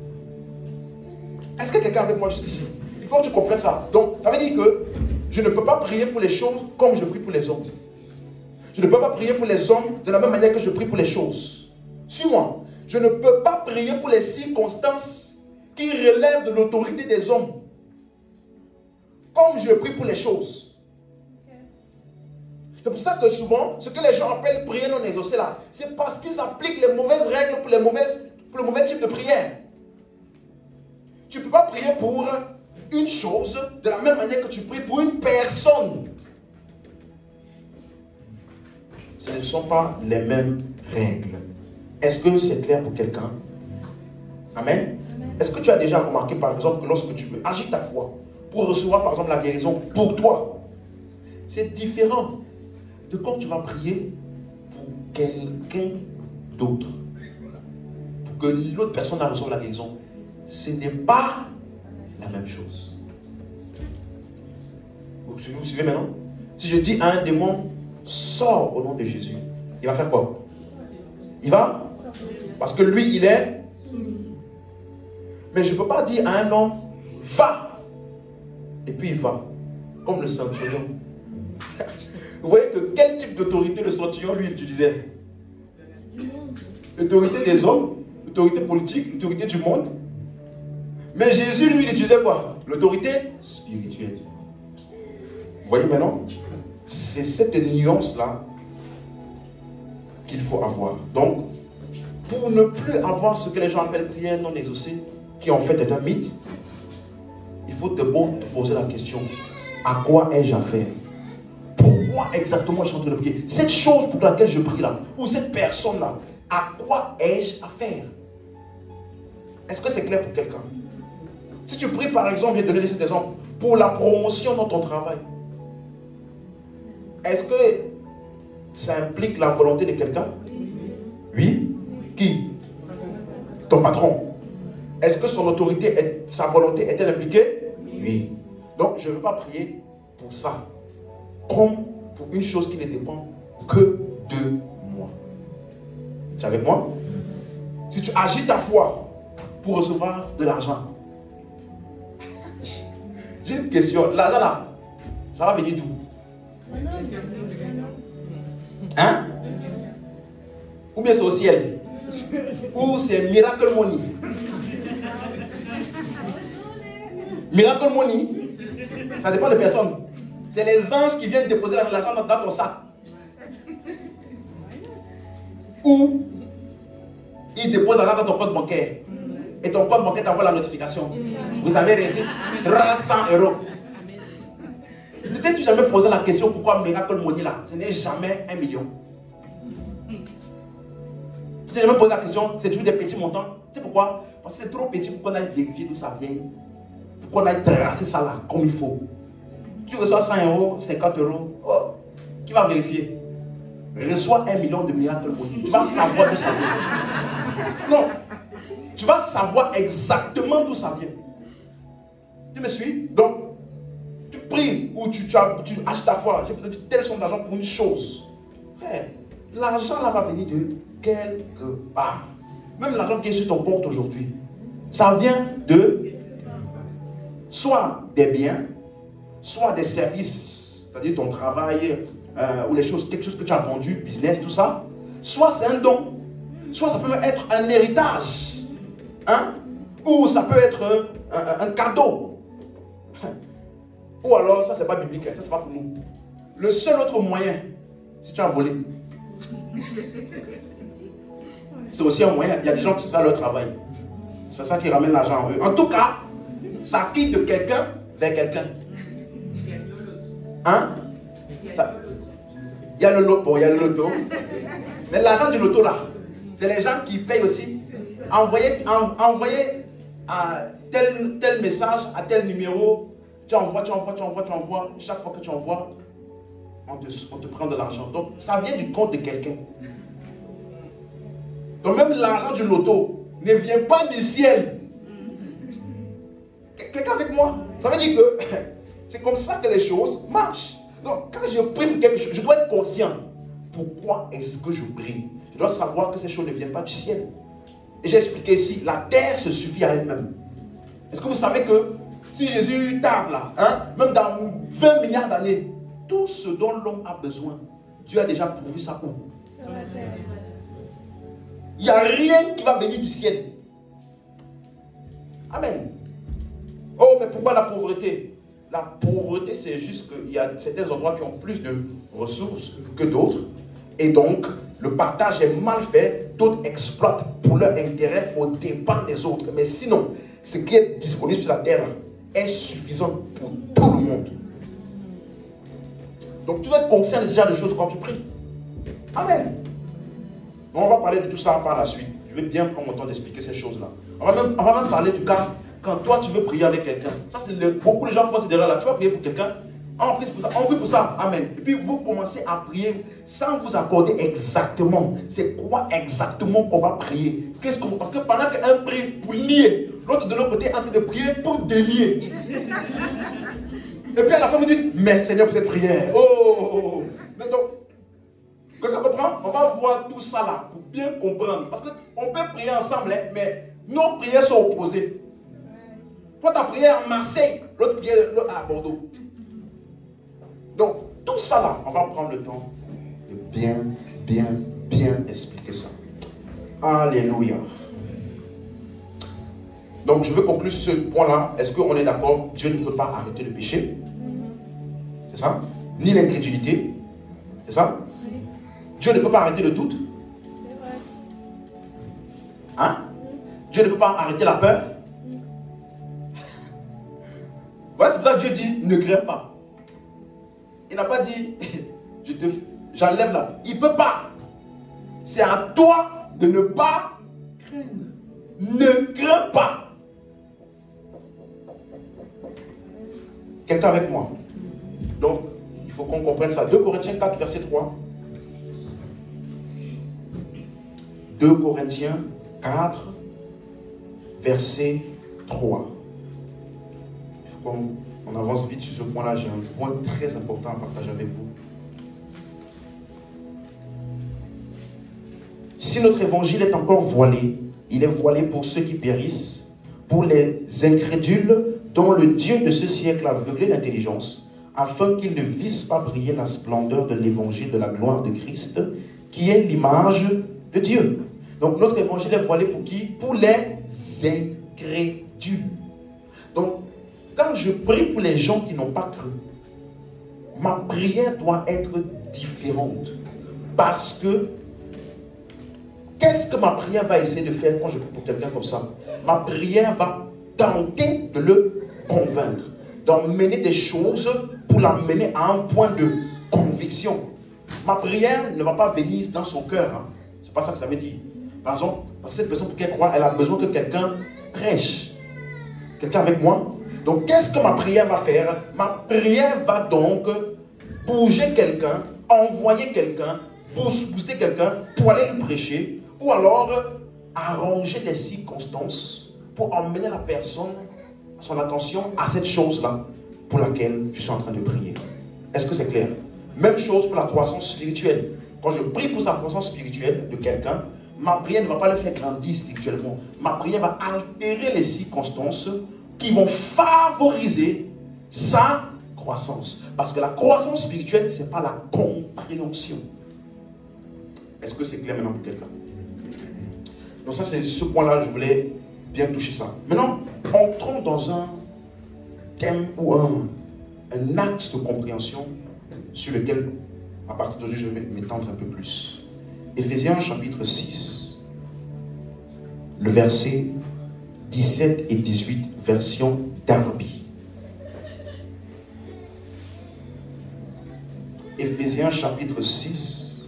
Est-ce que quelqu'un avec moi jusqu'ici? Il faut que tu comprennes ça. Donc, ça veut dire que je ne peux pas prier pour les choses comme je prie pour les hommes. Je ne peux pas prier pour les hommes de la même manière que je prie pour les choses. Suis-moi. Je ne peux pas prier pour les circonstances qui relèvent de l'autorité des hommes comme je prie pour les choses. C'est pour ça que souvent, ce que les gens appellent prière non exaucée là, c'est parce qu'ils appliquent les mauvaises règles pour le mauvais type de prière. Tu ne peux pas prier pour une chose de la même manière que tu pries pour une personne. Ce ne sont pas les mêmes règles. Est-ce que c'est clair pour quelqu'un? Amen. Est-ce que tu as déjà remarqué par exemple que lorsque tu veux agir ta foi pour recevoir par exemple la guérison pour toi, c'est différent de quand tu vas prier pour quelqu'un d'autre, pour que l'autre personne a reçu la guérison? Ce n'est pas la même chose. Vous suivez maintenant? Si je dis à un démon, sors au nom de Jésus, il va faire quoi? Il va? Parce que lui, il est. Mais je ne peux pas dire à un homme, va. Et puis il va. Comme le centurion. Vous voyez que quel type d'autorité le centurion lui utilisait? L'autorité des hommes, l'autorité politique, l'autorité du monde. Mais Jésus, lui, il utilisait quoi? L'autorité spirituelle. Vous voyez maintenant? C'est cette nuance-là qu'il faut avoir. Donc, pour ne plus avoir ce que les gens appellent prière non exaucée, qui en fait est un mythe, il faut d'abord te poser la question, à quoi ai-je affaire? Pourquoi exactement je suis en train de prier? Cette chose pour laquelle je prie là, ou cette personne-là, à quoi ai-je affaire? Est-ce que c'est clair pour quelqu'un? Si tu pries par exemple, je vais donner cet exemple, pour la promotion dans ton travail, est-ce que ça implique la volonté de quelqu'un? Oui. Qui? patron. Est-ce que son autorité, sa volonté est-elle impliquée? Oui. Donc, je ne veux pas prier pour ça. Comme pour une chose qui ne dépend que de moi. Tu es avec moi? Si tu agis ta foi pour recevoir de l'argent, j'ai une question. L'argent là, ça va venir d'où? Hein? Ou bien c'est au ciel? Ou c'est miracle money? Miracle money, ça dépend de personne. C'est les anges qui viennent déposer l'argent dans ton sac. Ou ils déposent l'argent dans ton compte bancaire. Et ton compte bancaire t'envoie la notification. Vous avez reçu 300 €. Ne t'es-tu jamais posé la question pourquoi Miracle Money là? Ce n'est jamais 1 million. Tu t'es jamais posé la question, c'est toujours des petits montants. Tu sais pourquoi? Parce que c'est trop petit pour qu'on aille vérifier d'où ça vient. Pour qu'on aille tracer ça là comme il faut. Tu reçois 100 €, 50 €. Oh, qui va vérifier? Reçois 1 million de Miracle Money. Tu vas savoir d'où ça vient. Non. Tu vas savoir exactement d'où ça vient. Tu me suis? Donc, tu pries ou tu achètes ta foi. J'ai besoin de telle somme d'argent pour une chose. L'argent là va venir de quelque part. Même l'argent qui est sur ton compte aujourd'hui, ça vient de soit des biens, soit des services, c'est-à-dire ton travail ou quelque chose que tu as vendu, business, tout ça. Soit c'est un don, soit ça peut être un héritage. Hein? Ou ça peut être un cadeau. Ou alors, ça c'est pas biblique, ça c'est pas pour nous. Le seul autre moyen, si tu as volé, c'est aussi un moyen. Il y a des gens qui c'est ça leur travail. C'est ça qui ramène l'argent en eux. En tout cas, ça quitte de quelqu'un vers quelqu'un. Hein? Il y a le loto. Bon, il y a le loto. Mais l'argent du loto là, c'est les gens qui payent aussi. Envoyer tel message à tel numéro, tu envoies. Chaque fois que tu envoies, on te prend de l'argent. Donc, ça vient du compte de quelqu'un. Donc, même l'argent du loto ne vient pas du ciel. Quelqu'un avec moi? Ça veut dire que c'est comme ça que les choses marchent. Donc, quand je prie pour quelque chose, je dois être conscient. Pourquoi est-ce que je prie? Je dois savoir que ces choses ne viennent pas du ciel. Et j'ai expliqué ici, la terre se suffit à elle-même. Est-ce que vous savez que si Jésus tarde là, hein, même dans 20 milliards d'années, tout ce dont l'homme a besoin, Dieu a déjà pourvu ça où? Sur la terre. Il n'y a rien qui va venir du ciel. Amen. Oh, mais pourquoi la pauvreté? La pauvreté, c'est juste qu'il y a certains endroits qui ont plus de ressources que d'autres. Et donc, le partage est mal fait. D'autres exploitent pour leur intérêt aux dépens des autres. Mais sinon, ce qui est disponible sur la terre est suffisant pour tout le monde. Donc, tu dois être conscient de ce genre de choses quand tu pries. Amen. Donc, on va parler de tout ça par la suite. Je vais bien prendre mon temps d'expliquer ces choses-là. On va même parler du cas quand toi tu veux prier avec quelqu'un. Ça, c'est beaucoup de gens font ces erreurs-là. Tu vas prier pour quelqu'un. On prie pour ça, on prie pour ça, amen. Et puis vous commencez à prier sans vous accorder exactement. C'est quoi exactement qu'on va prier? Parce que pendant qu'un prie pour lier, l'autre de l'autre côté est en train de prier pour délier. Et puis à la fin vous dites, mais Seigneur pour cette prière. Oh! Mais donc, quelqu'un comprend? On va voir tout ça là pour bien comprendre. Parce qu'on peut prier ensemble, hein, mais nos prières sont opposées. Toi ta prière à Marseille, l'autre prière à Bordeaux. Donc, tout ça là, on va prendre le temps de bien expliquer ça. Alléluia. Donc, je veux conclure sur ce point-là. Est-ce qu'on est d'accord? Dieu ne peut pas arrêter le péché. C'est ça? Ni l'incrédulité. C'est ça? Dieu ne peut pas arrêter le doute. Hein? Dieu ne peut pas arrêter la peur. Voilà, c'est pour ça que Dieu dit, ne crains pas. Il n'a pas dit, j'enlève là. Il ne peut pas. C'est à toi de ne pas craindre. Ne crains pas. Quelqu'un avec moi? Donc, il faut qu'on comprenne ça. 2 Corinthiens 4, verset 3. 2 Corinthiens 4, verset 3. Comme on avance vite sur ce point-là, j'ai un point très important à partager avec vous. Si notre évangile est encore voilé, il est voilé pour ceux qui périssent, pour les incrédules dont le Dieu de ce siècle a aveuglé l'intelligence, afin qu'ils ne vissent pas briller la splendeur de l'évangile de la gloire de Christ, qui est l'image de Dieu. Donc notre évangile est voilé pour qui? Pour les incrédules. Donc, quand je prie pour les gens qui n'ont pas cru, ma prière doit être différente. Parce que, qu'est-ce que ma prière va essayer de faire quand je prie pour quelqu'un comme ça? Ma prière va tenter de le convaincre, d'emmener des choses pour l'amener à un point de conviction. Ma prière ne va pas venir dans son cœur. Hein. C'est pas ça que ça veut dire. Par exemple, parce que cette personne, pour qu'elle croit, elle a besoin que quelqu'un prêche. Quelqu'un avec moi? Donc, qu'est-ce que ma prière va faire? Ma prière va donc bouger quelqu'un, envoyer quelqu'un, booster quelqu'un pour aller lui prêcher, ou alors arranger les circonstances pour emmener la personne, son attention à cette chose-là pour laquelle je suis en train de prier. Est-ce que c'est clair? Même chose pour la croissance spirituelle. Quand je prie pour sa croissance spirituelle de quelqu'un, ma prière ne va pas le faire grandir spirituellement. Ma prière va altérer les circonstances qui vont favoriser sa croissance. Parce que la croissance spirituelle, ce n'est pas la compréhension. Est-ce que c'est clair maintenant pour quelqu'un? Donc ça, c'est ce point-là, je voulais bien toucher ça. Maintenant, entrons dans un thème ou un axe de compréhension sur lequel, à partir d'aujourd'hui, je vais m'étendre un peu plus. Éphésiens chapitre 6, le verset 17 et 18, version Darby. Éphésiens chapitre 6,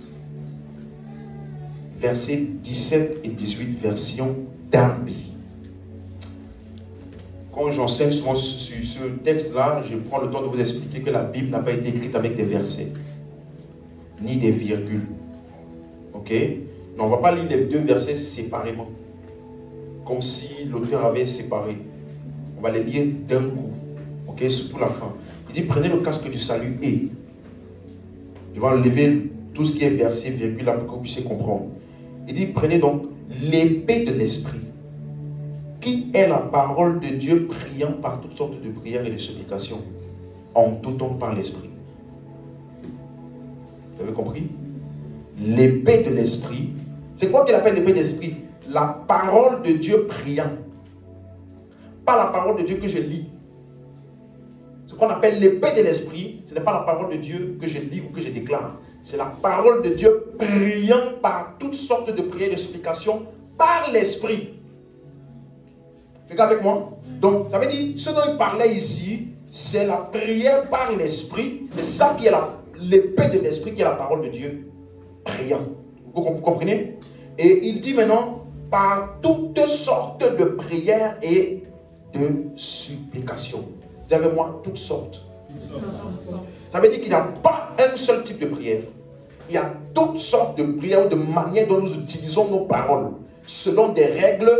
versets 17 et 18, version Darby. Quand j'enseigne souvent sur ce texte-là, je prends le temps de vous expliquer que la Bible n'a pas été écrite avec des versets, ni des virgules. Ok? Non, on ne va pas lire les deux versets séparément, comme si l'auteur avait séparé. On va les lire d'un coup. Ok? Surtout la fin. Il dit, prenez le casque du salut et. Je vais enlever tout ce qui est versé, virgule, là, pour que vous puissiez comprendre. Il dit, prenez donc l'épée de l'esprit, qui est la parole de Dieu, priant par toutes sortes de prières et de supplications, en tout temps par l'esprit. Vous avez compris? L'épée de l'esprit, c'est quoi qu'il appelle l'épée de l'esprit? La parole de Dieu priant. Pas la parole de Dieu que je lis. Ce qu'on appelle l'épée de l'esprit, ce n'est pas la parole de Dieu que je lis ou que je déclare. C'est la parole de Dieu priant par toutes sortes de prières et de supplications par l'esprit. Quelqu'un avec moi? Donc, ça veut dire, ce dont il parlait ici, c'est la prière par l'esprit. C'est ça qui est l'épée de l'esprit, qui est la parole de Dieu priant. Vous comprenez? Et il dit maintenant, par toutes sortes de prières et de supplications. Vous avez moi, toutes sortes. Ça veut dire qu'il n'y a pas un seul type de prière. Il y a toutes sortes de prières ou de manières dont nous utilisons nos paroles, selon des règles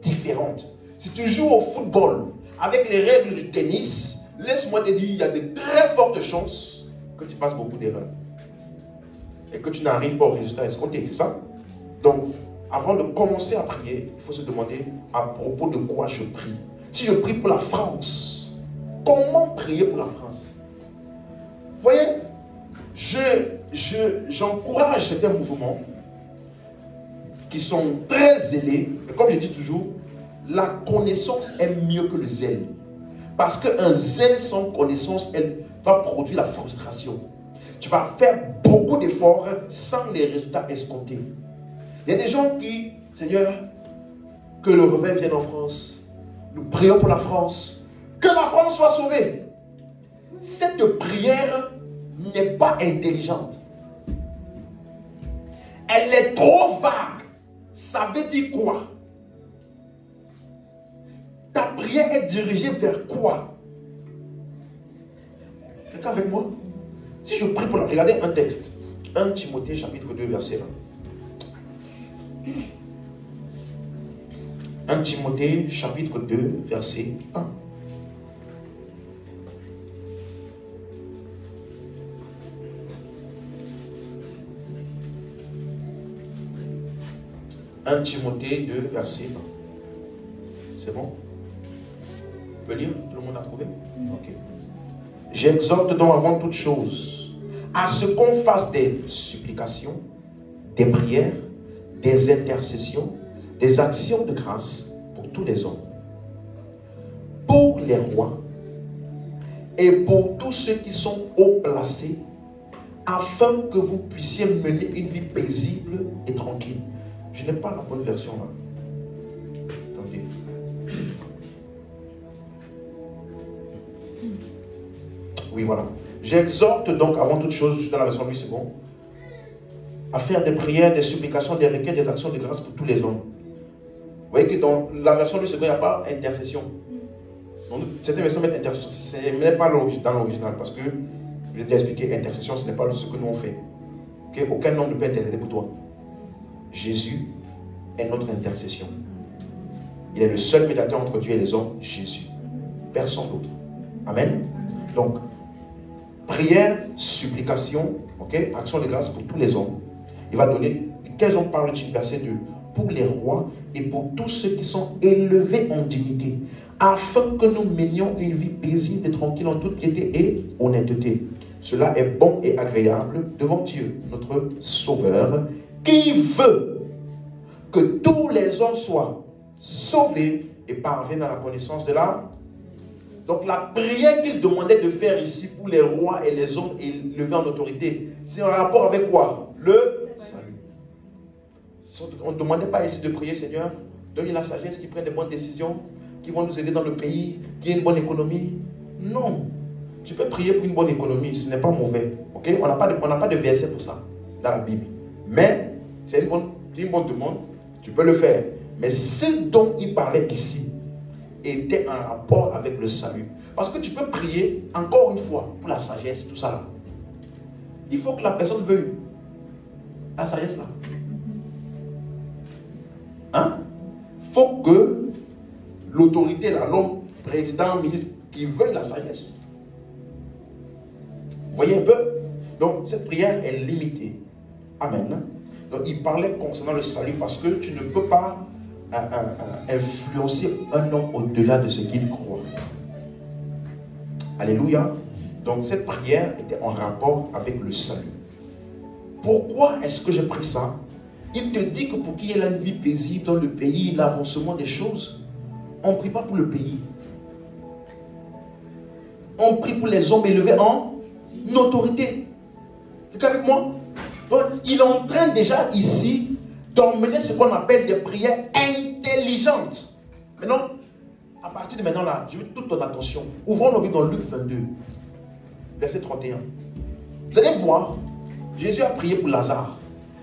différentes. Si tu joues au football avec les règles du tennis, laisse-moi te dire, il y a de très fortes chances que tu fasses beaucoup d'erreurs. Et que tu n'arrives pas au résultat escompté, c'est ça? Donc, avant de commencer à prier, il faut se demander à propos de quoi je prie. Si je prie pour la France, comment prier pour la France? Vous voyez, j'encourage certains mouvements qui sont très zélés. Et comme je dis toujours, la connaissance est mieux que le zèle. Parce qu'un zèle sans connaissance, elle va produire la frustration. Tu vas faire beaucoup d'efforts sans les résultats escomptés. Il y a des gens qui, Seigneur, que le réveil vienne en France. Nous prions pour la France. Que la France soit sauvée. Cette prière n'est pas intelligente. Elle est trop vague. Ça veut dire quoi? Ta prière est dirigée vers quoi? Quelqu'un avec moi? Si je prie pour la... Regardez un texte. 1 Timothée chapitre 2 verset 1. 1 Timothée, chapitre 2, verset 1. « 1 Timothée 2, verset 1. » C'est bon? On peut lire? Tout le monde a trouvé? Ok. « J'exhorte donc avant toute chose à ce qu'on fasse des supplications, des prières, des intercessions, des actions de grâce pour tous les hommes, pour les rois et pour tous ceux qui sont haut placés, afin que vous puissiez mener une vie paisible et tranquille. » Je n'ai pas la bonne version là. Attendez. Oui, voilà. J'exhorte donc avant toute chose, je suis dans la version Louis II, à faire des prières, des supplications, des requêtes, des actions de grâce pour tous les hommes. Vous voyez que dans la version Louis II, il n'y a pas intercession. Donc, certaines versions mettent intercession. Ce n'est pas dans l'original parce que, je vais t'expliquer, intercession, ce n'est pas ce que nous on fait. Okay? Aucun homme ne peut intercéder pour toi. Jésus est notre intercession. Il est le seul médiateur entre Dieu et les hommes, Jésus. Personne d'autre. Amen. Donc, prière, supplication, okay, action de grâce pour tous les hommes. Il va donner, quels hommes parle-t-il? Verset 2. Pour les rois et pour tous ceux qui sont élevés en dignité, afin que nous menions une vie paisible et tranquille en toute piété et honnêteté. Cela est bon et agréable devant Dieu, notre Sauveur, qui veut que tous les hommes soient sauvés et parviennent à la connaissance de la... Donc la prière qu'il demandait de faire ici pour les rois et les hommes élevés en autorité, c'est en rapport avec quoi? Le salut. On ne demandait pas ici de prier, Seigneur, donne-nous la sagesse qui prenne des bonnes décisions, qui vont nous aider dans le pays, qui ait une bonne économie. Non. Tu peux prier pour une bonne économie, ce n'est pas mauvais. Okay? On n'a pas de verset pour ça dans la Bible. Mais c'est une bonne demande, tu peux le faire. Mais ce dont il parlait ici était en rapport avec le salut. Parce que tu peux prier, encore une fois, pour la sagesse, tout ça là. Il faut que la personne veuille la sagesse là. Hein? Il faut que l'autorité là, l'homme, président, ministre, qui veuille la sagesse. Vous voyez un peu? Donc cette prière est limitée. Amen. Donc il parlait concernant le salut parce que tu ne peux pas influencer un homme au-delà de ce qu'il croit. Alléluia. Donc cette prière était en rapport avec le salut. Pourquoi est-ce que j'ai pris ça? Il te dit que pour qu'il y ait une vie paisible dans le pays, l'avancement des choses, on ne prie pas pour le pays. On prie pour les hommes élevés en autorité. Est-ce avec moi? Donc, il est en train déjà ici d'emmener ce qu'on appelle des prières intelligentes. Maintenant, à partir de maintenant là, je veux toute ton attention. Ouvrons nos Bibles dans Luc 22, verset 31. Vous allez voir, Jésus a prié pour Lazare.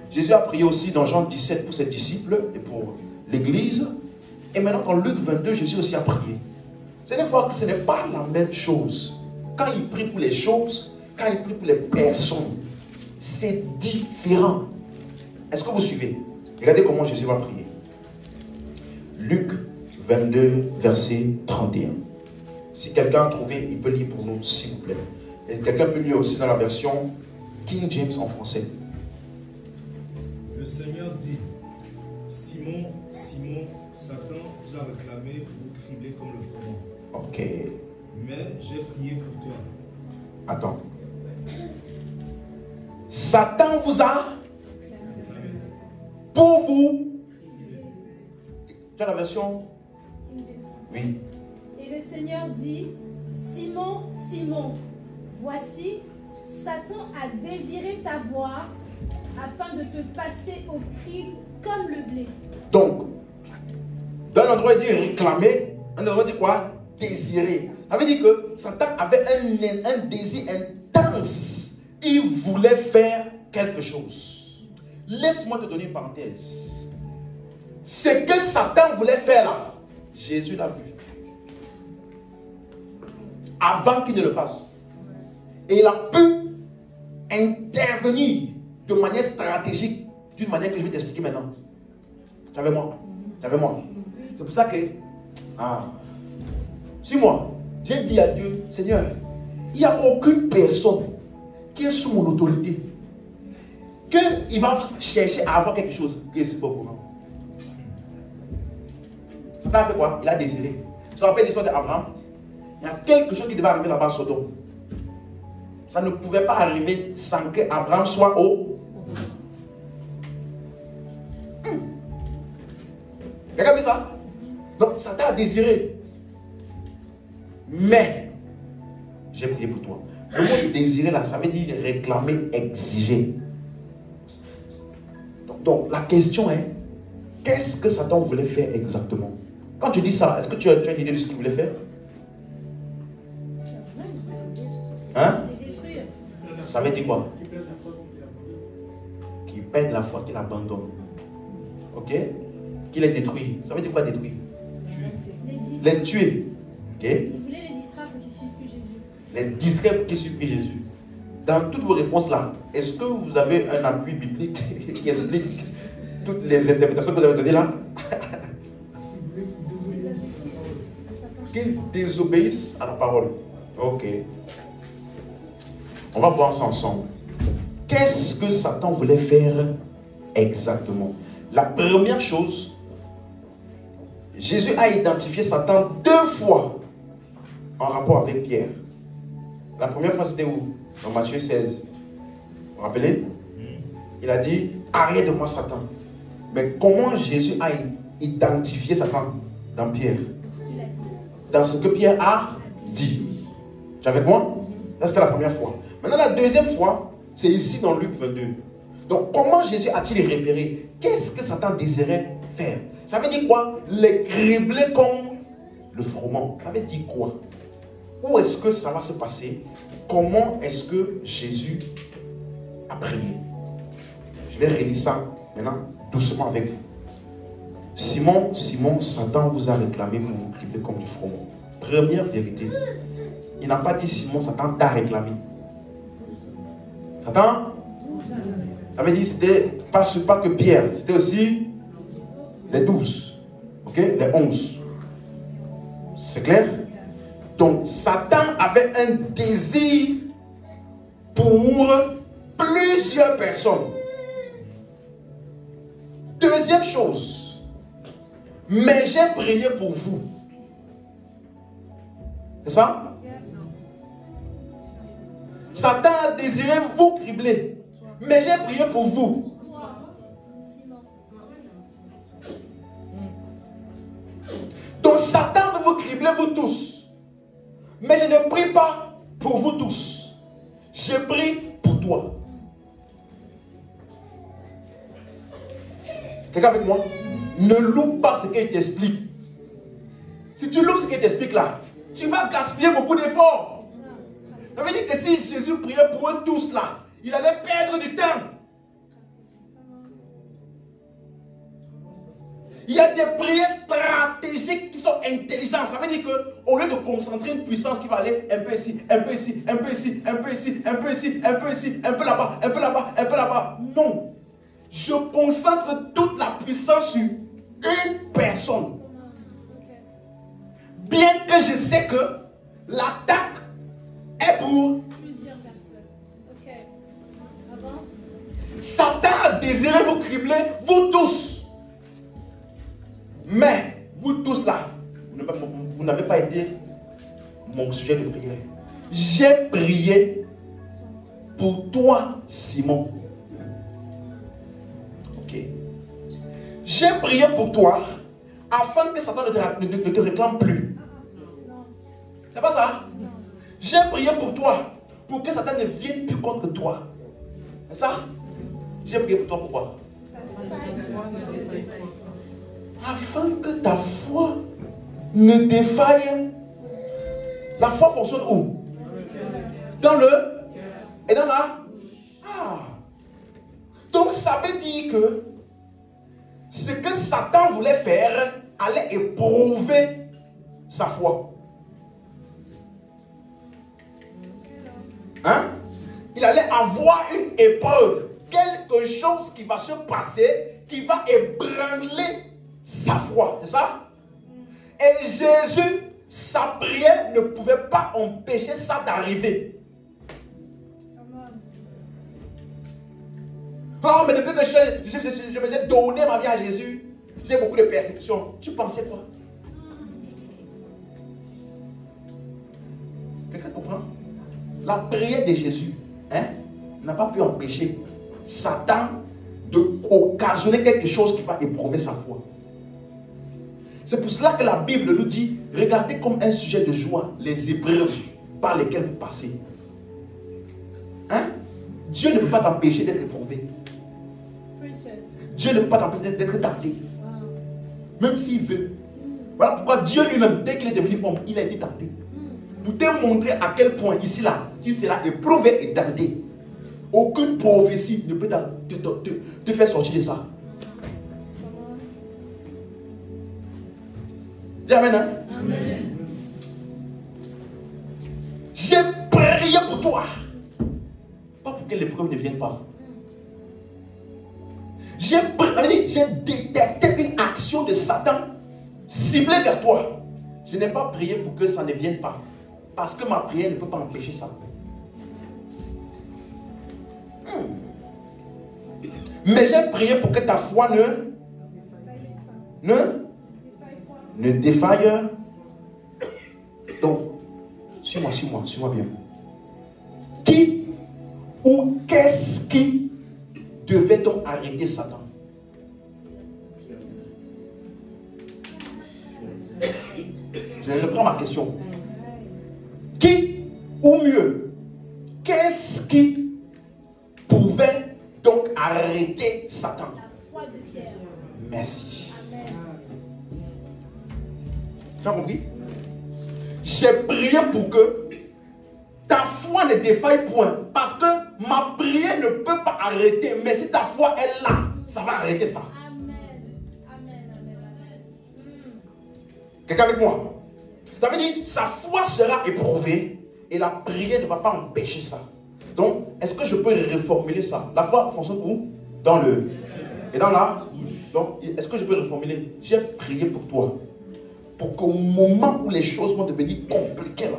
Jésus a prié aussi dans Jean 17 pour ses disciples et pour l'église. Et maintenant dans Luc 22, Jésus aussi a prié. Vous allez voir que ce n'est pas la même chose. Quand il prie pour les choses, quand il prie pour les personnes, c'est différent. Est-ce que vous suivez? Regardez comment Jésus va prier. Luc 22, verset 31. Si quelqu'un a trouvé, il peut lire pour nous, s'il vous plaît. Et quelqu'un peut lire aussi dans la version King James en français. Le Seigneur dit, Simon, Simon, Satan vous a réclamé pour vous cribler comme le froment. Ok. Mais j'ai prié pour toi. Attends. Satan vous a pour vous. Tu as la version? Oui. Et le Seigneur dit, Simon, Simon, voici, Satan a désiré t'avoir afin de te passer au crible comme le blé. Donc, d'un endroit il dit réclamer, un endroit il dit quoi? Désirer. Ça veut dire que Satan avait un désir intense. Il voulait faire quelque chose. Laisse-moi te donner une parenthèse. Ce que Satan voulait faire là, Jésus l'a vu. Avant qu'il ne le fasse. Et il a pu intervenir de manière stratégique, d'une manière que je vais t'expliquer maintenant. Tu es avec moi? Tu es avec moi? C'est pour ça que, suis-moi, j'ai dit à Dieu, Seigneur, il n'y a aucune personne qui est sous mon autorité, qu'il va chercher à avoir quelque chose qui est si pauvre. Ça t'a fait quoi? Il a désiré. Tu te rappelles l'histoire d'Abraham? Il y a quelque chose qui devait arriver là-bas à Sodome. Ça ne pouvait pas arriver sans que Abraham soit au. Regarde bien ça. Donc, Satan a désiré. Mais, j'ai prié pour toi. Le mot désirer là, ça veut dire réclamer, exiger. Donc, la question est, qu'est-ce que Satan voulait faire exactement? Quand tu dis ça, est-ce que tu as une idée de ce qu'il voulait faire? Hein? Ça veut dire quoi? Qu'il perde la foi, qu'il abandonne. Ok? Qu'il les détruit. Ça veut dire quoi détruire? Les tuer. Ok? Il voulait les distraire pour qu'ils suivent plus Jésus. Les distraire pour qu'ils suivent plus Jésus. Dans toutes vos réponses là, est-ce que vous avez un appui biblique qui explique toutes les interprétations que vous avez données là? Qu'ils désobéissent à la parole. Ok. On va voir ça ensemble. Qu'est-ce que Satan voulait faire exactement? La première chose, Jésus a identifié Satan 2 fois en rapport avec Pierre. La première fois, c'était où? Dans Matthieu 16. Vous vous rappelez? Il a dit, arrête de moi Satan. Mais comment Jésus a identifié Satan dans Pierre? Dans ce que Pierre a dit. Tu es avec moi? Là, c'était la première fois. Maintenant, la deuxième fois, c'est ici dans Luc 22. Donc, comment Jésus a-t-il repéré? Qu'est-ce que Satan désirait faire? Ça veut dire quoi? Les cribler comme le froment. Ça veut dire quoi? Où est-ce que ça va se passer? Comment est-ce que Jésus a prié? Je vais relire ça maintenant doucement avec vous. Simon, Satan vous a réclamé pour vous cribler comme du froment. Première vérité. Il n'a pas dit Simon, Satan t'a réclamé. Satan, ça veut dire c'était pas que Pierre, c'était aussi les 12, ok, les 11. C'est clair? Donc Satan avait un désir pour plusieurs personnes. Deuxième chose, mais j'ai prié pour vous. C'est ça? Satan a désiré vous cribler, mais j'ai prié pour vous. Donc Satan veut vous cribler vous tous, mais je ne prie pas pour vous tous. Je prie pour toi. Quelqu'un avec moi? Ne loupe pas ce qu'il t'explique. Si tu loupes ce qu'il t'explique là, tu vas gaspiller beaucoup d'efforts. Ça veut dire que si Jésus priait pour eux tous là, il allait perdre du temps. Il y a des prières stratégiques qui sont intelligentes. Ça veut dire qu'au lieu de concentrer une puissance qui va aller un peu ici, un peu ici, un peu ici, un peu ici, un peu ici, un peu ici, un peu là-bas, un peu là-bas, un peu là-bas. Non. Je concentre toute la puissance sur une personne. Bien que je sais que l'attaque est pour plusieurs personnes. Ok. Avance. Satan a désiré vous cribler, vous tous. Mais, vous tous là, vous n'avez pas été mon sujet de prière. J'ai prié pour toi, Simon. Ok. J'ai prié pour toi afin que Satan ne te réclame plus. C'est pas ça? J'ai prié pour toi pour que Satan ne vienne plus contre toi. C'est ça? J'ai prié pour toi pourquoi? Afin que ta foi ne défaille. La foi fonctionne où? Dans le et dans la. Donc ça veut dire que ce que Satan voulait faire allait éprouver sa foi. Hein? Il allait avoir une épreuve, quelque chose qui va se passer, qui va ébranler sa foi, c'est ça? Et Jésus, sa prière ne pouvait pas empêcher ça d'arriver. Oh, mais depuis que je me suis donné ma vie à Jésus, j'ai beaucoup de persécutions. Tu pensais quoi? Quelqu'un comprend? La prière de Jésus n'a pas pu empêcher Satan d'occasionner quelque chose qui va éprouver sa foi. C'est pour cela que la Bible nous dit, regardez comme un sujet de joie les épreuves par lesquelles vous passez. Dieu ne peut pas t'empêcher d'être éprouvé. Dieu ne peut pas t'empêcher d'être tenté. Même s'il veut. Voilà pourquoi Dieu lui-même, dès qu'il est devenu homme, il a été tenté. Pour te montrer à quel point ici là, tu seras éprouvé et tenté. Aucune prophétie ne peut te faire sortir de ça. Dis amen, hein? Amen. J'ai prié pour toi. Pas pour que l'épreuve ne vienne pas. J'ai détecté une action de Satan ciblée vers toi. Je n'ai pas prié pour que ça ne vienne pas. Parce que ma prière ne peut pas empêcher ça. Mais j'ai prié pour que ta foi ne défaille. Donc, suis-moi bien. Qui ou qu'est-ce qui devait donc arrêter Satan? Je reprends ma question. Qui ou mieux, qu'est-ce qui pouvait donc arrêter Satan? La foi de Pierre. Merci. Amen. Tu as compris? J'ai prié pour que ta foi ne défaille point. Parce que ma prière ne peut pas arrêter. Mais si ta foi est là, ça va arrêter ça. Amen. Amen. Amen. Amen. Quelqu'un avec moi? Ça veut dire sa foi sera éprouvée et la prière ne va pas empêcher ça. Donc, est-ce que je peux reformuler ça? La foi fonctionne où? Dans le... Et dans la... Donc, est-ce que je peux reformuler? J'ai prié pour toi. Pour qu'au moment où les choses vont devenir compliquées, là,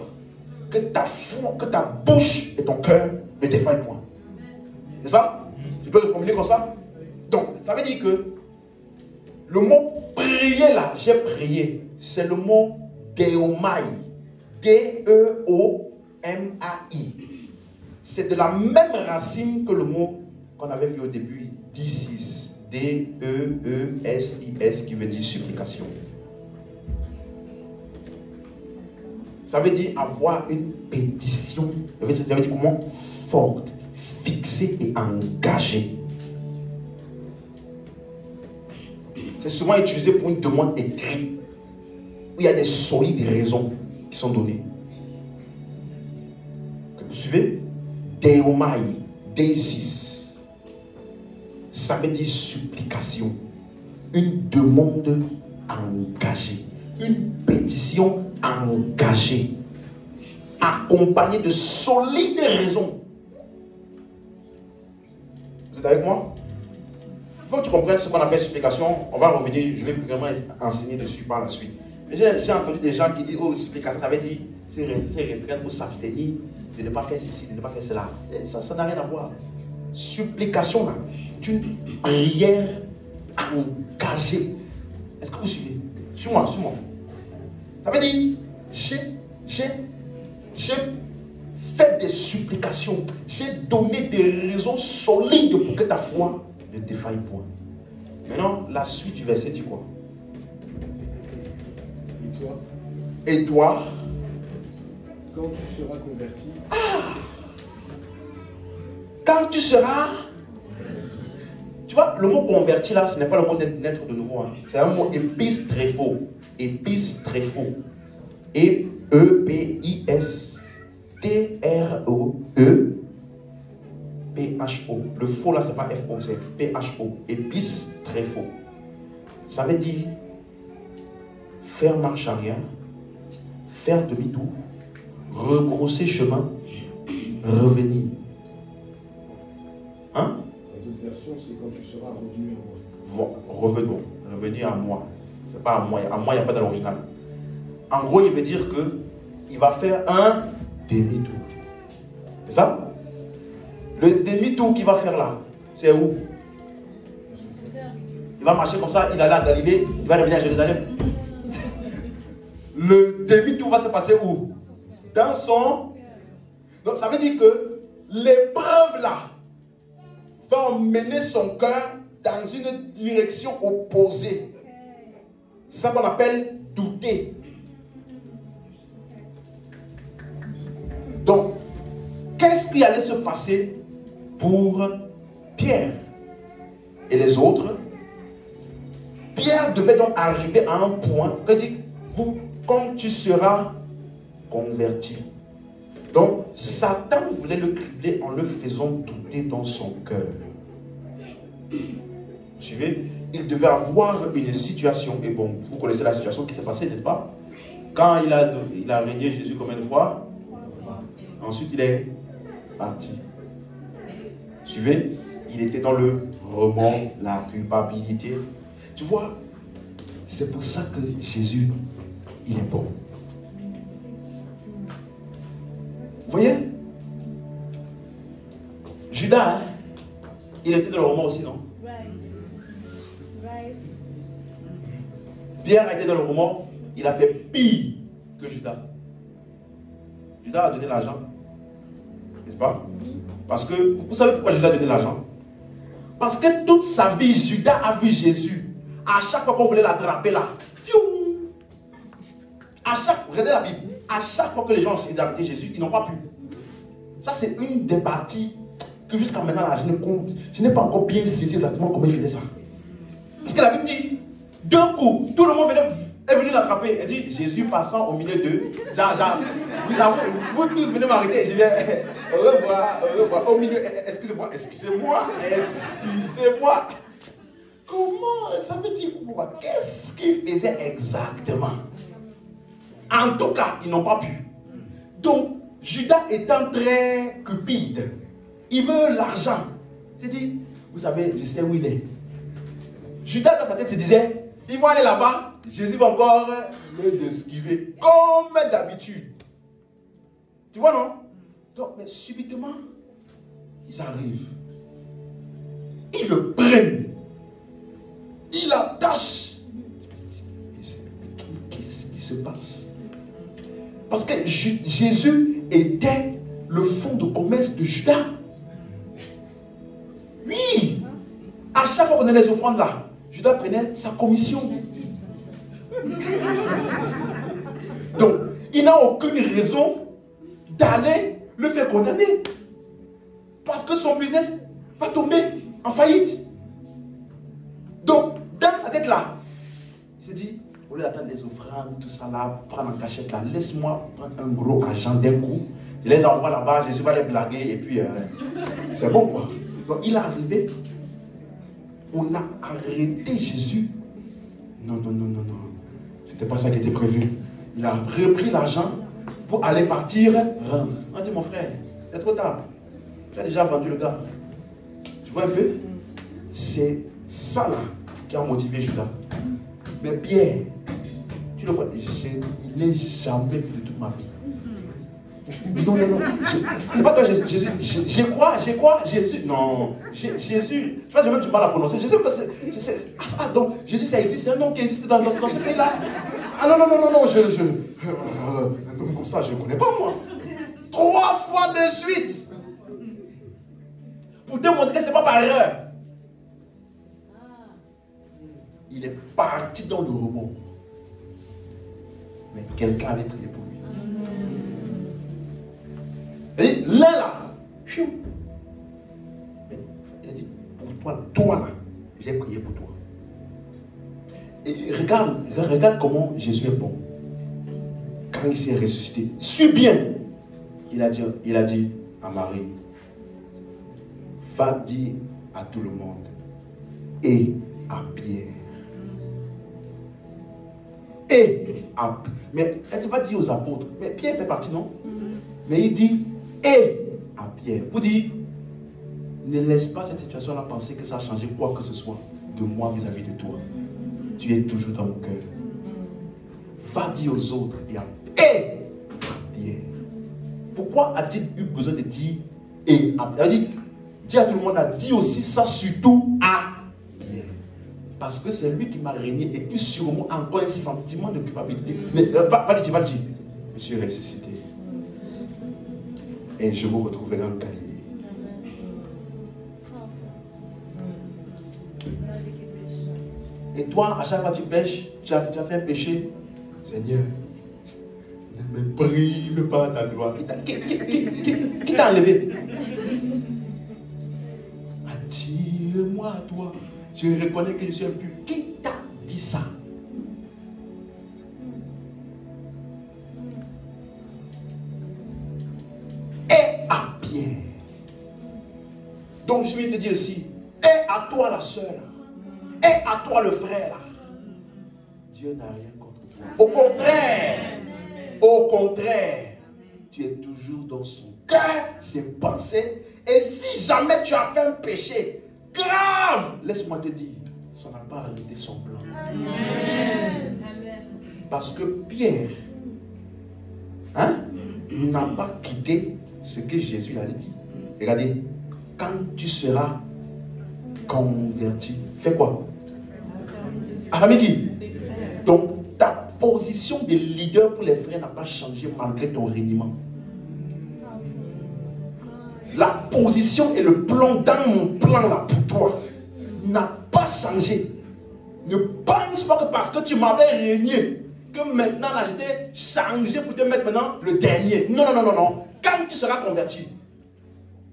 que ta foi, que ta bouche et ton cœur ne défaillent point. C'est ça? Je peux reformuler comme ça? Donc, ça veut dire que le mot prier là, j'ai prié, c'est le mot deomai. D-E-O-M-A-I. C'est de la même racine que le mot qu'on avait vu au début, D-6. D-E-E-S-I-S, qui veut dire supplication. Ça veut dire avoir une pétition, ça veut dire comment? Forte, fixée et engagée. C'est souvent utilisé pour une demande écrite, où il y a des solides raisons qui sont données. Vous suivez? Deomai, D6. Ça veut dire supplication. Une demande engagée. Une pétition engagée. Accompagnée de solides raisons. Vous êtes avec moi? Il faut que tu comprennes ce qu'on appelle supplication. On va revenir, je vais vraiment enseigner dessus par la suite. J'ai entendu des gens qui disent, oh, supplication, ça veut dire c'est restreindre ou s'abstenir de ne pas faire ceci, de ne pas faire cela. Et ça n'a rien à voir. Supplication, là, c'est une prière engagée. Est-ce que vous suivez? Suis-moi. Ça veut dire, j'ai fait des supplications. J'ai donné des raisons solides pour que ta foi ne défaille point. Maintenant, la suite du verset dit quoi? Et toi, quand tu seras converti. Quand tu seras. Tu vois, le mot converti là, ce n'est pas le mot naître de nouveau. Hein. C'est un mot épistréphos. Épistréphos. E-P-I-S-T-R-O-E-P-H-O. Le faux là, c'est pas F-O, c'est P-H-O. Épistréphos. Ça veut dire faire marche arrière, faire demi-tour, rebrosser chemin, revenir. Hein? D'autres versions, c'est quand tu seras revenu à moi. Revenons, revenir à moi. C'est pas à moi, il n'y a pas dans l'original. En gros, il veut dire que il va faire un demi-tour. C'est ça? Le demi-tour qu'il va faire là, c'est où? Il va marcher comme ça, il allait à Galilée, il va revenir à Jérusalem. Le demi-tour va se passer où? Dans son... Donc ça veut dire que l'épreuve là va emmener son cœur dans une direction opposée. C'est ça qu'on appelle douter. Donc, qu'est-ce qui allait se passer pour Pierre et les autres? Pierre devait donc arriver à un point que dit, vous, quand tu seras converti. Donc, Satan voulait le cribler en le faisant douter dans son cœur. Vous suivez? Il devait avoir une situation, et bon, vous connaissez la situation qui s'est passée, n'est-ce pas? Quand il a régné Jésus combien de fois? Ensuite, il est parti. Suivez? Il était dans le remords, la culpabilité. Tu vois, c'est pour ça que Jésus, il est bon. Vous voyez? Judas, hein, il était dans le remords aussi, non? Pierre a été dans le remords, il a fait pire que Judas. Judas a donné l'argent. N'est-ce pas? Parce que, vous savez pourquoi Judas a donné l'argent? Parce que toute sa vie, Judas a vu Jésus. À chaque fois qu'on voulait l'attraper là, regardez la Bible, à chaque fois que les gens ont essayé d'arrêter Jésus, ils n'ont pas pu. Ça, c'est une des parties que jusqu'à maintenant, là, je n'ai pas encore bien saisi exactement comment il faisait ça. Parce que la Bible dit, d'un coup, tout le monde est venu l'attraper. Elle dit, Jésus passant au milieu d'eux, vous tous venez m'arrêter. Je viens, au revoir, au milieu, excusez-moi. Comment, ça veut dire quoi? Qu'est-ce qu'il faisait exactement? En tout cas, ils n'ont pas pu. Donc, Judas étant très cupide, il veut l'argent. Il dit, vous savez, je sais où il est. Judas dans sa tête se disait, ils vont aller là-bas, Jésus va encore les esquiver, comme d'habitude. Tu vois, non? Donc, mais subitement, ils arrivent. Ils le prennent. Ils l'attachent. Qu'est-ce qui se passe? Parce que Jésus était le fonds de commerce de Judas. Oui. À chaque fois qu'on donnait les offrandes là, Judas prenait sa commission. Donc, il n'a aucune raison d'aller le faire condamner. Parce que son business va tomber en faillite. Donc, dans sa tête là, il s'est dit, au lieu d'attendre les offrandes, tout ça là, prendre en cachette là, laisse-moi prendre un gros argent d'un coup. Je les envoie là-bas, Jésus va les blaguer et puis c'est bon quoi. Donc, il est arrivé. On a arrêté Jésus. Non. C'était pas ça qui était prévu. Il a repris l'argent pour aller partir rendre. On dit, mon frère, c'est trop tard. Tu as déjà vendu le gars. Tu vois un peu? C'est ça là qui a motivé Judas. Mais Pierre, tu le vois, il n'est jamais vu de toute ma vie. Non. C'est pas toi, Jésus. J'ai quoi? Jésus. Non. Jésus. Tu vois, j'ai même du mal à prononcer. Jésus, donc, Jésus, ça existe. C'est un nom qui existe dans ce pays-là. Ah non. Un nom comme ça, je ne connais pas, moi. 3 fois de suite. Pour démontrer que ce n'est pas par erreur. Il est parti dans le remords. Mais quelqu'un avait prié pour lui. Et là, il dit, pour toi là, j'ai prié pour toi. Et regarde comment Jésus est bon. Quand il s'est ressuscité, suis bien. Il a dit à Marie, va dire à tout le monde et à Pierre. Mais elle ne va pas dire aux apôtres. Mais Pierre fait partie, non? Mais il dit et à Pierre. Pour dire, ne laisse pas cette situation-là penser que ça a changé quoi que ce soit de moi vis-à-vis de toi. Tu es toujours dans mon cœur. va dire aux autres et à Pierre. Pourquoi a-t-il eu besoin de dire et à Pierre? Dis à tout le monde, a dit aussi ça surtout à Pierre. Parce que c'est lui qui m'a régné et qui sûrement a encore un sentiment de culpabilité. Mais va le dire. Je suis ressuscité. Et je vous retrouverai en Galilée. Et toi, à chaque fois que tu pêches, tu as fait un péché. Seigneur, ne me prive pas ta gloire. Qui t'a enlevé? Attire-moi à toi. Je reconnais que je suis impur. Qui t'a dit ça? Et à Pierre. Donc je viens de dire aussi, et à toi la sœur. Et à toi le frère. Dieu n'a rien contre toi. Au contraire, tu es toujours dans son cœur, ses pensées. Et si jamais tu as fait un péché grave, laisse-moi te dire, ça n'a pas arrêté son plan. Amen. Parce que Pierre n'a pas quitté ce que Jésus lui avait dit. Regardez, quand tu seras converti, fais quoi? Amen. Donc, ta position de leader pour les frères n'a pas changé malgré ton reniement. La position et le plan dans mon plan là pour toi n'a pas changé. Ne pense pas que parce que tu m'avais régné, que maintenant là je t'ai changé pour te mettre maintenant le dernier. Non. Quand tu seras converti,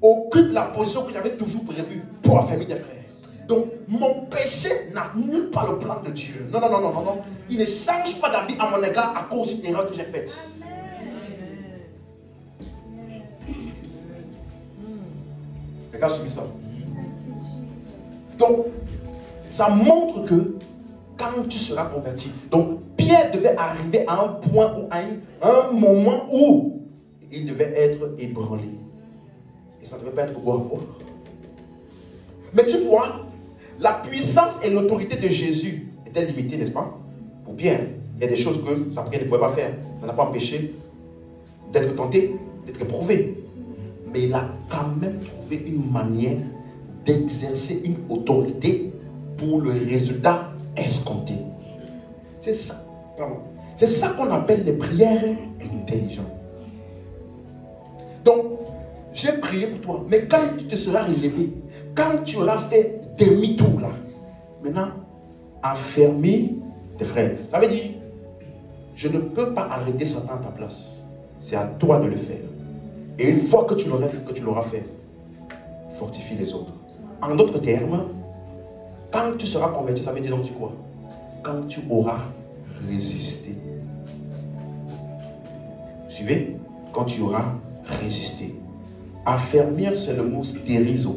occupe la position que j'avais toujours prévue pour la famille des frères. Donc, mon péché n'annule pas le plan de Dieu. Non. Il ne change pas d'avis à mon égard à cause d'une erreur que j'ai faite. Regarde sur ça. Donc, ça montre que quand tu seras converti, donc Pierre devait arriver à un point ou à un moment où il devait être ébranlé. Et ça ne devait pas être boire. Mais tu vois, la puissance et l'autorité de Jésus étaient limitées, n'est-ce pas? Pour Pierre, il y a des choses que sa prière ne pouvait pas faire. Ça n'a pas empêché d'être tenté, d'être éprouvé. Mais il a quand même trouvé une manière d'exercer une autorité pour le résultat escompté. C'est ça. C'est ça qu'on appelle les prières intelligentes. Donc, j'ai prié pour toi. Mais quand tu te seras relevé, quand tu auras fait demi-tour là, maintenant, affermis tes frères. Ça veut dire, je ne peux pas arrêter Satan à ta place. C'est à toi de le faire. Et une fois que tu l'auras fait, fortifie les autres. En d'autres termes, quand tu seras converti, ça veut dire donc quoi? Quand tu auras résisté. Suivez? Quand tu auras résisté. Affermir, c'est le mot stérizo.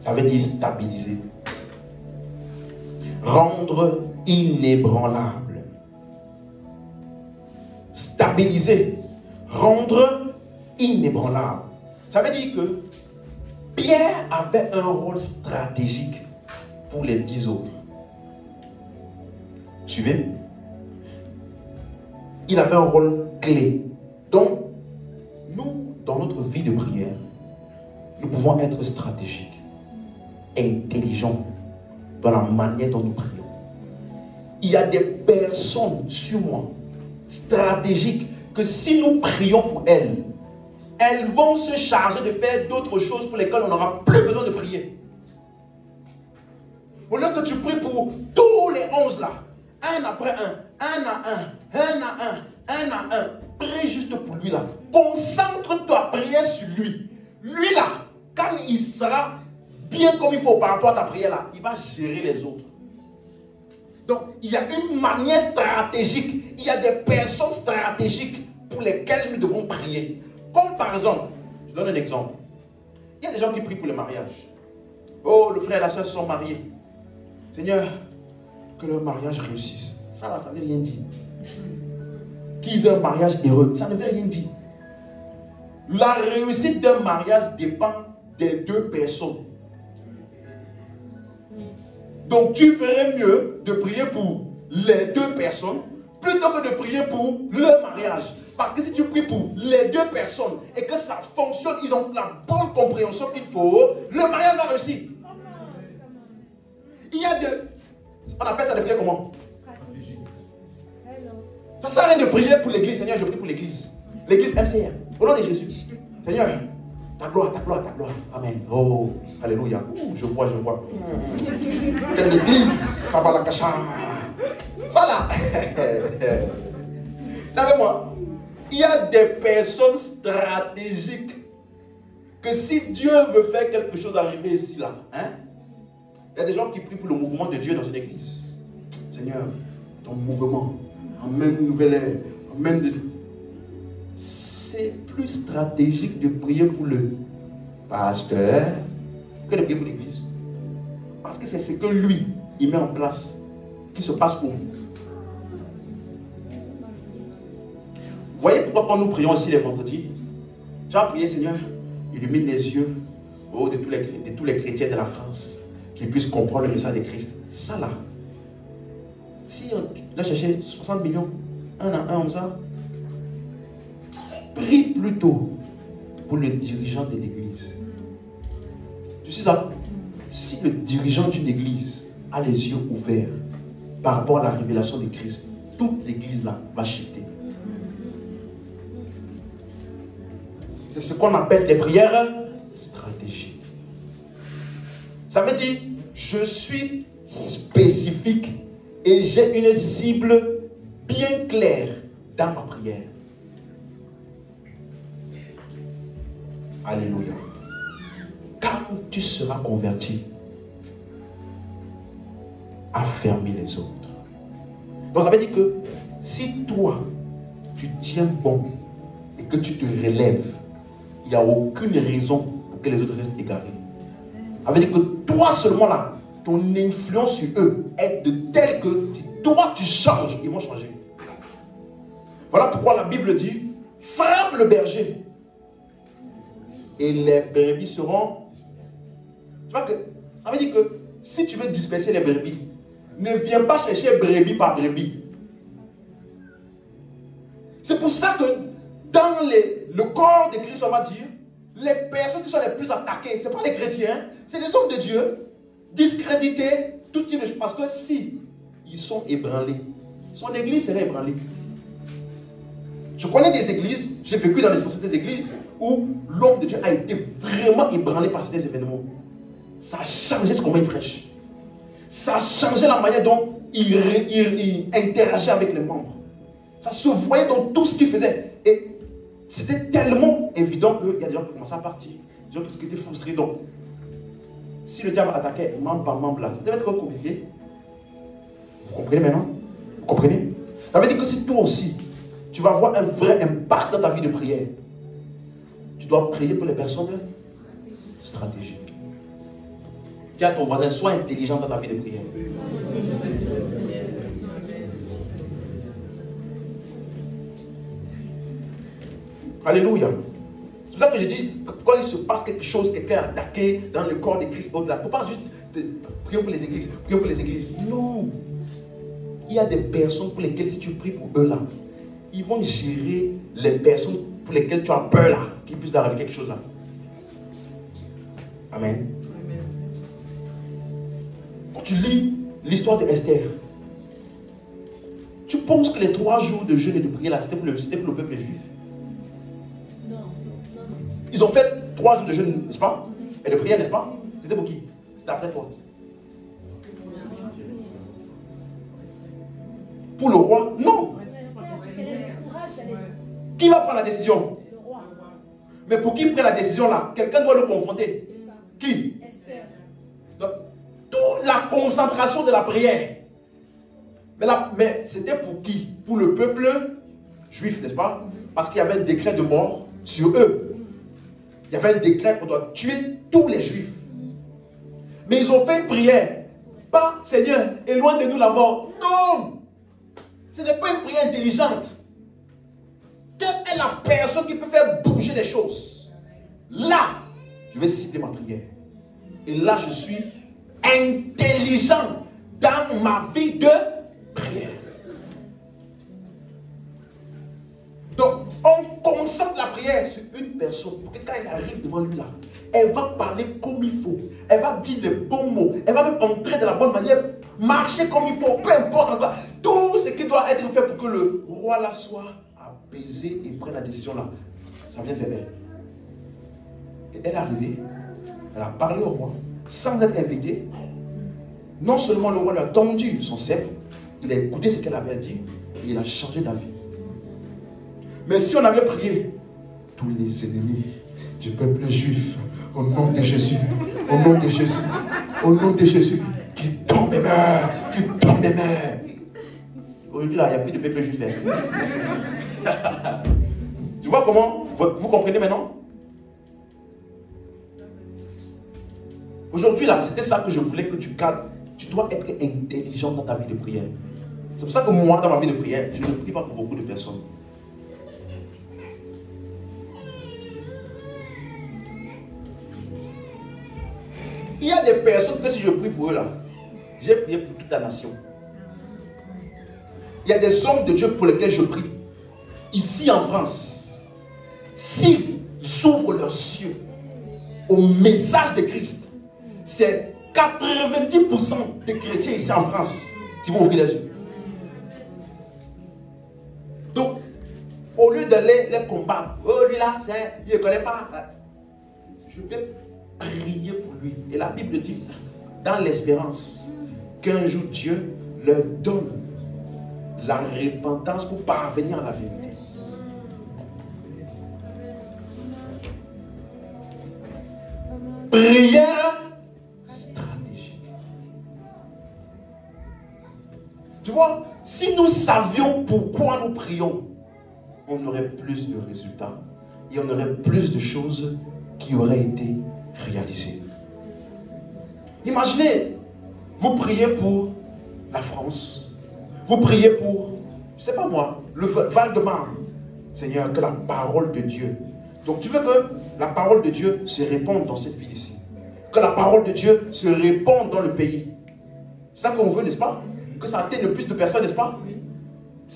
Ça veut dire stabiliser. Rendre inébranlable. Stabiliser. Rendre inébranlable. Ça veut dire que Pierre avait un rôle stratégique pour les 10 autres. Suivez? Il avait un rôle clé. Donc, nous, dans notre vie de prière, nous pouvons être stratégiques, intelligents dans la manière dont nous prions. Il y a des personnes sur moi, stratégiques, que si nous prions pour elles, elles vont se charger de faire d'autres choses pour lesquelles on n'aura plus besoin de prier. Au lieu que tu pries pour tous les 11 là, un après un à un, prie juste pour lui là. Concentre-toi à prier sur lui. Lui là, quand il sera bien comme il faut par rapport à ta prière là, il va gérer les autres. Donc, il y a une manière stratégique, il y a des personnes stratégiques pour lesquelles nous devons prier. Comme par exemple, je donne un exemple. Il y a des gens qui prient pour le mariage. Oh, le frère et la soeur se sont mariés. Seigneur, que leur mariage réussisse. Ça ne veut rien dire. Qu'ils aient un mariage heureux, ça ne veut rien dire. La réussite d'un mariage dépend des deux personnes. Donc tu ferais mieux de prier pour les deux personnes plutôt que de prier pour le mariage. Parce que si tu pries pour les deux personnes et que ça fonctionne, ils ont la bonne compréhension qu'il faut, le mariage va réussir. Il y a on appelle ça des prières comment? Ça sert à rien de prier pour l'église. Seigneur, je prie pour l'église. L'église MCR. Au nom de Jésus. Seigneur, ta gloire, ta gloire, ta gloire. Amen. Oh, alléluia. Je vois. Quelle église? Ça va la cacha. Ça là. Savez-moi, il y a des personnes stratégiques que si Dieu veut faire quelque chose arriver ici, là, hein, il y a des gens qui prient pour le mouvement de Dieu dans une église. Seigneur, ton mouvement, amène une nouvelle ère, amène de... C'est plus stratégique de prier pour le pasteur que de prier pour l'église. Parce que c'est ce que lui, il met en place, qui se passe où? Vous voyez pourquoi quand nous prions ici les vendredis, tu vas prier, Seigneur, illumine les yeux de tous les chrétiens de la France, qu'ils puissent comprendre le message de Christ. Ça là, si on a cherché 60 millions, un à un comme ça, prie plutôt pour le dirigeant de l'église. Tu sais ça? Si le dirigeant d'une église a les yeux ouverts par rapport à la révélation de Christ, toute l'église là va shifter. C'est ce qu'on appelle des prières stratégiques. Ça veut dire, je suis spécifique et j'ai une cible bien claire dans ma prière. Alléluia. Quand tu seras converti, affermis les autres. Donc ça veut dire que si toi, tu tiens bon et que tu te relèves, il n'y a aucune raison pour que les autres restent égarés. Ça veut dire que toi seulement là, ton influence sur eux est de telle que si toi tu changes, ils vont changer. Voilà pourquoi la Bible dit, frappe le berger et les brebis seront... Tu vois que ça veut dire que si tu veux disperser les brebis, ne viens pas chercher brebis par brebis. C'est pour ça que dans le corps de Christ, on va dire, les personnes qui sont les plus attaquées, ce n'est pas les chrétiens, c'est les hommes de Dieu, discrédités, tout type de choses. Parce que si ils sont ébranlés, son église serait ébranlée. Je connais des églises, j'ai vécu dans les sociétés d'églises où l'homme de Dieu a été vraiment ébranlé par ces événements. Ça a changé comment il prêche. Ça a changé la manière dont il interagit avec les membres. Ça se voyait dans tout ce qu'il faisait. Et c'était tellement évident qu'il y a des gens qui commençaient à partir. Des gens qui étaient frustrés. Donc, si le diable attaquait membre par membre là, ça devait être compliqué. Vous comprenez maintenant? Vous comprenez? Ça veut dire que si toi aussi, tu vas avoir un vrai impact dans ta vie de prière, tu dois prier pour les personnes stratégiques. Dis à ton voisin, sois intelligent dans ta vie de prière. Alléluia. C'est pour ça que je dis, quand il se passe quelque chose, quelqu'un est attaqué dans le corps de Christ, il ne faut pas juste prier pour les églises, prier pour les églises. Non. Il y a des personnes pour lesquelles, si tu pries pour eux là, ils vont gérer les personnes pour lesquelles tu as peur là, qu'il puisse arriver quelque chose là. Amen. Quand tu lis l'histoire de Esther, tu penses que les 3 jours de jeûne et de prière là, c'était pour le peuple juif? Non. Ils ont fait 3 jours de jeûne, n'est-ce pas? Et de prière, n'est-ce pas? C'était pour qui? D'après toi? Pour le roi? Non. Qui va prendre la décision? Le roi. Mais pour qui prend la décision là? Quelqu'un doit le confronter. Qui? Esther. Donc, toute la concentration de la prière. Mais c'était pour qui? Pour le peuple juif, n'est-ce pas? Parce qu'il y avait un décret de mort sur eux. Il y avait un décret qu'on doit tuer tous les juifs. Mais ils ont fait une prière. Pas, Seigneur, éloigne de nous la mort. Non! Ce n'est pas une prière intelligente. Quelle est la personne qui peut faire bouger les choses? Là, je vais cibler ma prière. Et là, je suis intelligent dans ma vie de prière. prière sur une personne, pour que quand elle arrive devant lui là, elle va parler comme il faut. Elle va dire les bons mots. Elle va même entrer de la bonne manière, marcher comme il faut, peu importe encore. Tout ce qui doit être fait pour que le roi là soit apaisé et prenne la décision là, ça vient vers elle. Et elle est arrivée, elle a parlé au roi, sans être invitée. Non seulement le roi lui a tendu son sceptre, il a écouté ce qu'elle avait à dire et il a changé d'avis. Mais si on avait prié, tous les ennemis du peuple juif, au nom de Jésus, au nom de Jésus, au nom de Jésus, qui tombe et meurt, qui tombe et meurt. Aujourd'hui, là, il n'y a plus de peuple juif. Tu vois comment? Vous comprenez maintenant? Aujourd'hui, là, c'était ça que je voulais que tu gardes. Tu dois être intelligent dans ta vie de prière. C'est pour ça que moi, dans ma vie de prière, je ne prie pas pour beaucoup de personnes. Il y a des personnes que si je prie pour eux là, j'ai prié pour toute la nation. Il y a des hommes de Dieu pour lesquels je prie. Ici en France, s'ils ouvrent leurs yeux au message de Christ, c'est 90% des chrétiens ici en France qui vont ouvrir les yeux. Donc, au lieu d'aller les combattre, oh lui là, il ne connaît pas. Je vais prier pour lui. Et la Bible dit, dans l'espérance, qu'un jour Dieu leur donne la repentance pour parvenir à la vérité. Prière stratégique. Tu vois, si nous savions pourquoi nous prions, on aurait plus de résultats et on aurait plus de choses qui auraient été réalisées. Imaginez, vous priez pour la France, vous priez pour, je ne sais pas moi, le Val-de-Marne. Seigneur, que la parole de Dieu. Donc tu veux que la parole de Dieu se répande dans cette ville ici. Que la parole de Dieu se répande dans le pays. C'est ça qu'on veut, n'est-ce pas? Que ça atteigne le plus de personnes, n'est-ce pas?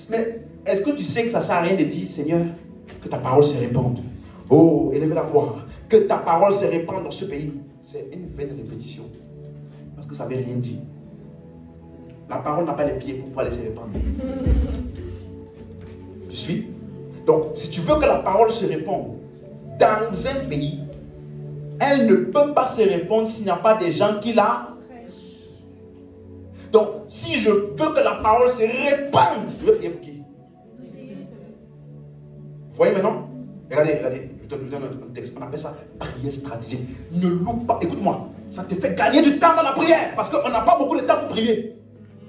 Mais est-ce que tu sais que ça ne sert à rien de dire, Seigneur, que ta parole se répande? Oh, élevez la voix. Que ta parole se répande dans ce pays. C'est une vaine répétition. Parce que ça ne veut rien dire. La parole n'a pas les pieds pour pouvoir laisser répandre. Tu suis? Donc, si tu veux que la parole se répande dans un pays, elle ne peut pas se répandre s'il n'y a pas des gens qui la prêchent. Donc, si je veux que la parole se répande, je veux prier pour qui? Vous voyez maintenant? Regardez, je vous donne un texte. On appelle ça prière stratégique. Ne loupe pas. Écoute-moi, ça te fait gagner du temps dans la prière. Parce qu'on n'a pas beaucoup de temps pour prier.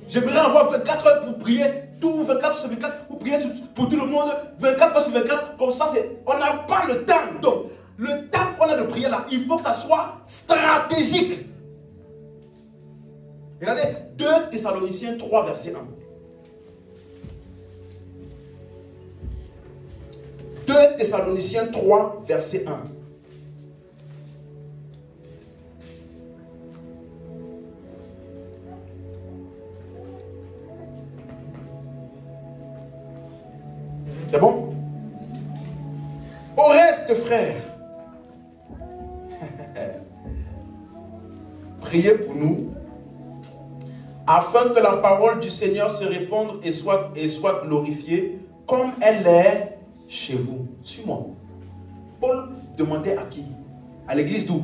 J'aimerais avoir 24 heures pour prier, tout 24 sur 24, pour prier pour tout le monde, 24 heures sur 24, comme ça, on n'a pas le temps. Donc, le temps qu'on a de prier là, il faut que ça soit stratégique. Regardez, 2 Thessaloniciens 3, verset 1. 2 Thessaloniciens 3, verset 1. C'est bon? Au reste, frères, priez pour nous, afin que la parole du Seigneur se répande et soit glorifiée, comme elle est chez vous. Suis-moi. Paul demandait à qui? À l'église d'où?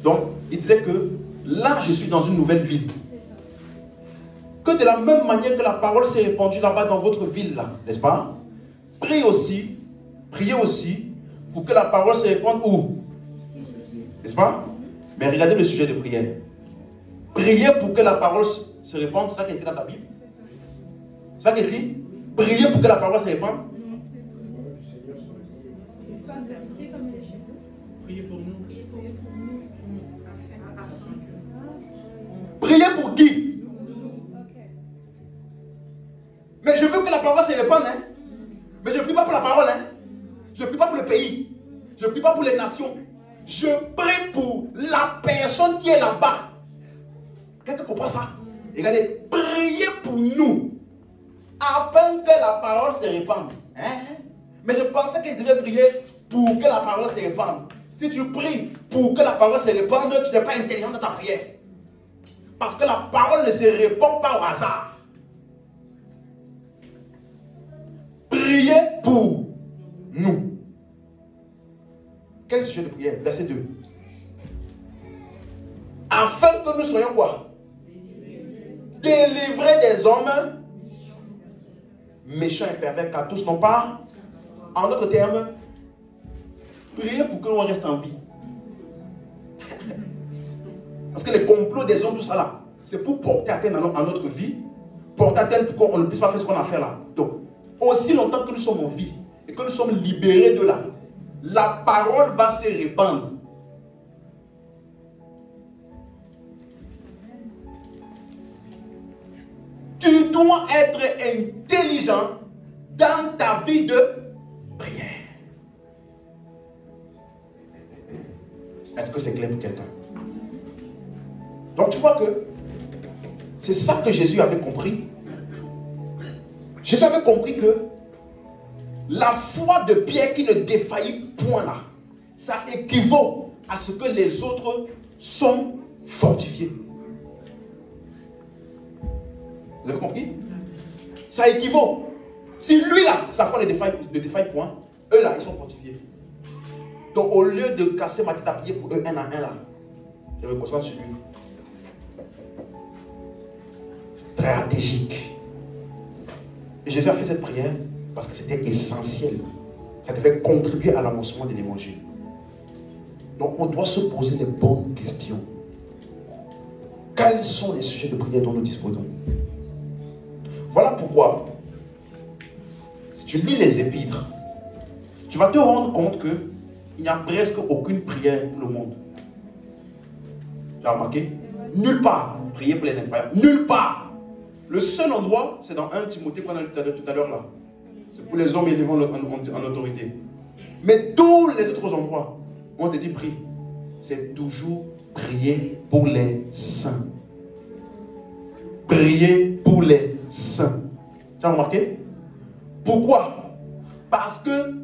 Donc, il disait que là, je suis dans une nouvelle ville. Que de la même manière que la parole s'est répandue là-bas dans votre ville, là, n'est-ce pas? Priez aussi pour que la parole se répande où? N'est-ce pas? Mais regardez le sujet de prière. Priez pour que la parole se répande, c'est ça qui est écrit dans ta Bible? C'est ça qui est écrit? Priez pour que la parole se répande? Priez pour nous. Priez pour qui? Mais je veux que la parole se répande, hein? Mais je ne prie pas pour la parole, hein? Je ne prie pas pour le pays. Je ne prie pas pour les nations. Je prie pour la personne qui est là-bas. Quelqu'un comprend ça? Regardez, priez pour nous, afin que la parole se répande. Hein? Mais je pensais qu'il devait prier pour que la parole se répande. Si tu pries pour que la parole se répande, tu n'es pas intelligent dans ta prière. Parce que la parole ne se répand pas au hasard. Priez pour nous. Quel sujet de prière? Verset 2. Afin que nous soyons quoi? Délivrés des hommes méchants et pervers, car tous n'ont pas. En d'autres termes, priez pour que l'on reste en vie. Parce que les complots des hommes, tout ça là, c'est pour porter atteinte à notre vie, porter atteinte pour qu'on ne puisse pas faire ce qu'on a fait là. Donc, aussi longtemps que nous sommes en vie et que nous sommes libérés de là, la parole va se répandre. Tu dois être intelligent dans ta vie de prière. Est-ce que c'est clair pour quelqu'un? Donc tu vois que c'est ça que Jésus avait compris. Jésus avait compris que la foi de Pierre qui ne défaillit point là, ça équivaut à ce que les autres sont fortifiés. Vous avez compris? Ça équivaut. Si lui là, sa foi ne défaille point, eux là, ils sont fortifiés. Donc au lieu de casser ma tête à prier pour eux un à un là, je me concentre sur lui. Stratégique. Et Jésus a fait cette prière parce que c'était essentiel. Ça devait contribuer à l'avancement de l'évangile. Donc on doit se poser les bonnes questions. Quels sont les sujets de prière dont nous disposons? Voilà pourquoi, si tu lis les épîtres, tu vas te rendre compte qu'il n'y a presque aucune prière pour le monde. Tu as remarqué? Nulle part. Prier pour les incroyables. Nulle part. Le seul endroit, c'est dans 1 Timothée qu'on a lu tout à l'heure là. C'est pour les hommes élevés en autorité. Mais tous les autres endroits, on te dit prie. C'est toujours prier pour les saints. Prier pour les saints. Tu as remarqué? Pourquoi? Parce que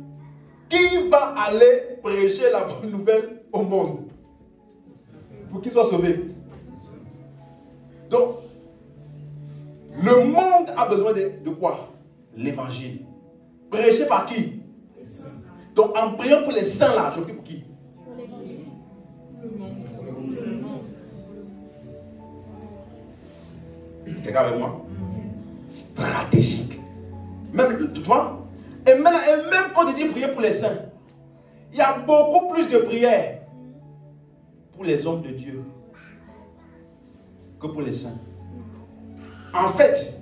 qui va aller prêcher la bonne nouvelle au monde? Pour qu'il soit sauvé. Donc, le monde a besoin de quoi? L'évangile. Prêché par qui? Donc, en priant pour les saints là, je prie pour qui? Pour l'évangile. Le monde. Quelqu'un avec moi? Stratégique. Même, tu vois? Et même quand tu dis prier pour les saints, il y a beaucoup plus de prières pour les hommes de Dieu que pour les saints. En fait,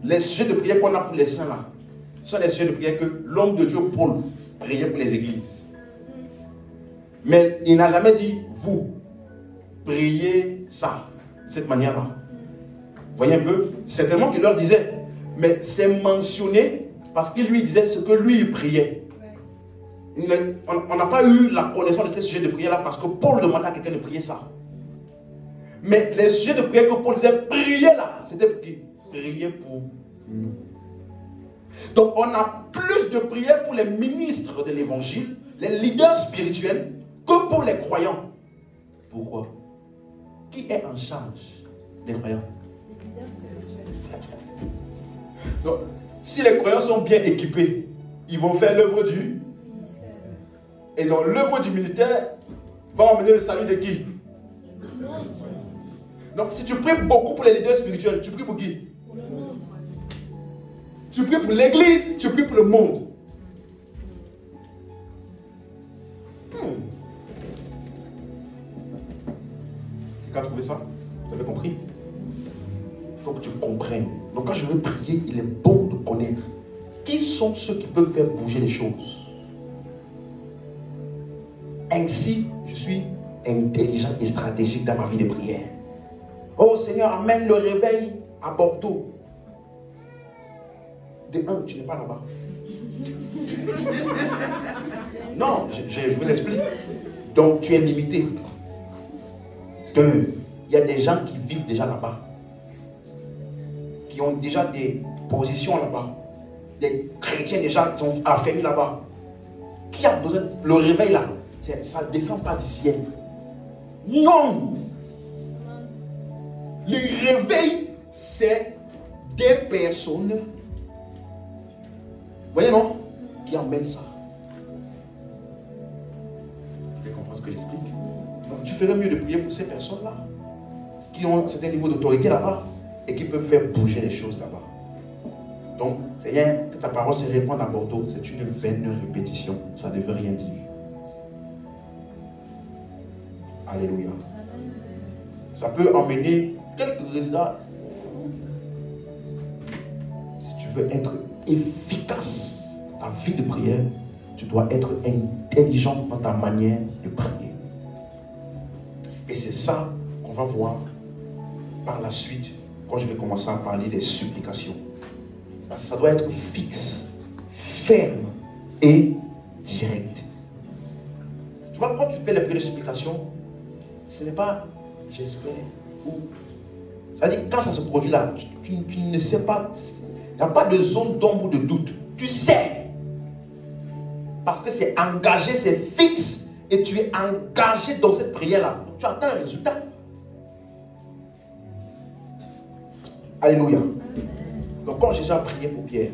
les sujets de prière qu'on a pour les saints là, sont les sujets de prière que l'homme de Dieu Paul priait pour les églises. Mais il n'a jamais dit, vous, priez ça, de cette manière-là. Vous voyez un peu? Certainement qu'il leur disait, mais c'est mentionné parce qu'il lui disait ce que lui il priait. On n'a pas eu la connaissance de ces sujets de prière-là parce que Paul demandait à quelqu'un de prier ça. Mais les sujets de prière que Paul disait, priez là, c'était pour qui? Priez pour nous. Donc on a plus de prières pour les ministres de l'évangile, les leaders spirituels, que pour les croyants. Pourquoi? Qui est en charge des croyants? Donc, si les croyants sont bien équipés, ils vont faire l'œuvre du ministère. Et donc l'œuvre du ministère va emmener le salut de qui? Donc si tu pries beaucoup pour les leaders spirituels, tu pries pour qui? Pour le monde. Tu pries pour l'église, tu pries pour le monde. Quelqu'un a trouvé ça? Vous avez compris? Il faut que tu comprennes. Donc quand je veux prier, il est bon de connaître qui sont ceux qui peuvent faire bouger les choses. Ainsi, je suis intelligent et stratégique dans ma vie de prière. Oh Seigneur, amène le réveil à Bordeaux. De un, tu n'es pas là-bas. Non, je vous explique. Donc tu es limité. Deux, il y a des gens qui vivent déjà là-bas, qui ont déjà des positions là-bas. des chrétiens déjà qui sont affaiblis là-bas. Qui a besoin? Le réveil là, ça ne descend pas du ciel. Non! Le réveil, c'est des personnes, vous voyez non, qui emmènent ça. Vous comprenez ce que j'explique? Donc tu ferais mieux de prier pour ces personnes-là, qui ont un certain niveau d'autorité là-bas, et qui peuvent faire bouger les choses là-bas. Donc, Seigneur, que ta parole se répande à Bordeaux, c'est une vaine répétition, ça ne veut rien dire. Alléluia. Ça peut emmener quelques résultats. Si tu veux être efficace dans ta vie de prière, tu dois être intelligent dans ta manière de prier. Et c'est ça qu'on va voir par la suite, quand je vais commencer à parler des supplications. Parce que ça doit être fixe, ferme et direct. Tu vois, quand tu fais les prières de supplication, ce n'est pas j'espère ou. Ça veut dire quand ça se produit là, tu ne sais pas, il n'y a pas de zone d'ombre ou de doute. Tu sais. Parce que c'est engagé, c'est fixe, et tu es engagé dans cette prière-là. Tu attends un résultat. Alléluia. Donc quand Jésus a prié pour Pierre,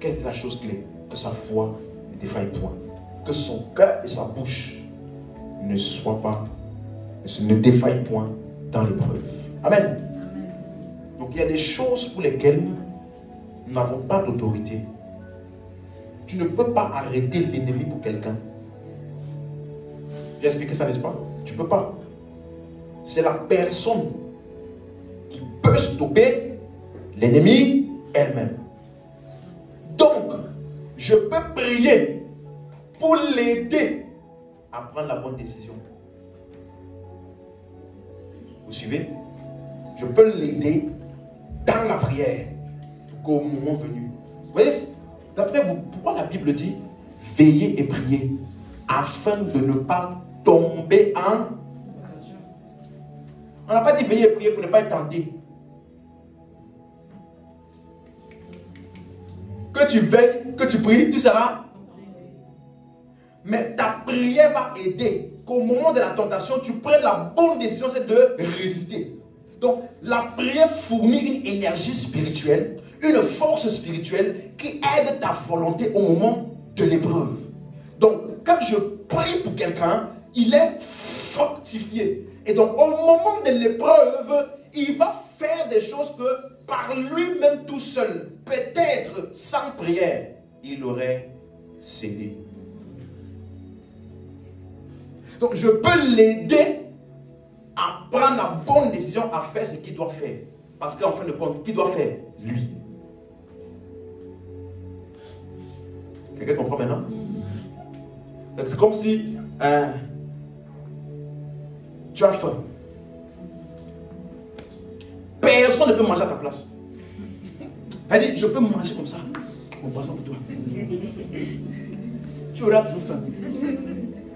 quelle est la chose clé? Que sa foi ne défaille point. Que son cœur et sa bouche ne soient pas, ne défaillent point dans l'épreuve. Amen. Donc il y a des choses pour lesquelles nous n'avons pas d'autorité. Tu ne peux pas arrêter l'ennemi pour quelqu'un. J'ai expliqué ça, n'est-ce pas? Tu ne peux pas. C'est la personne qui peut stopper l'ennemi elle-même. Donc, je peux prier pour l'aider à prendre la bonne décision. Vous suivez? Je peux l'aider dans la prière qu'au moment venu. Vous voyez, d'après vous, pourquoi la Bible dit veillez et priez afin de ne pas tomber en... On n'a pas dit veillez et priez pour ne pas être tenté. Que tu veilles, que tu pries, tu seras. Mais ta prière va aider qu'au moment de la tentation, tu prennes la bonne décision, c'est de résister. Donc, la prière fournit une énergie spirituelle, une force spirituelle qui aide ta volonté au moment de l'épreuve. Donc, quand je prie pour quelqu'un, il est fortifié. Et donc, au moment de l'épreuve, il va faire des choses que par lui-même tout seul, peut-être sans prière, il aurait cédé. Donc, je peux l'aider à prendre la bonne décision, à faire ce qu'il doit faire. Parce qu'en fin de compte, qui doit faire? Lui. Quelqu'un comprend maintenant? C'est comme si tu as faim. Personne ne peut manger à ta place. Elle dit, je peux manger comme ça, en passant pour toi. Tu auras toujours faim.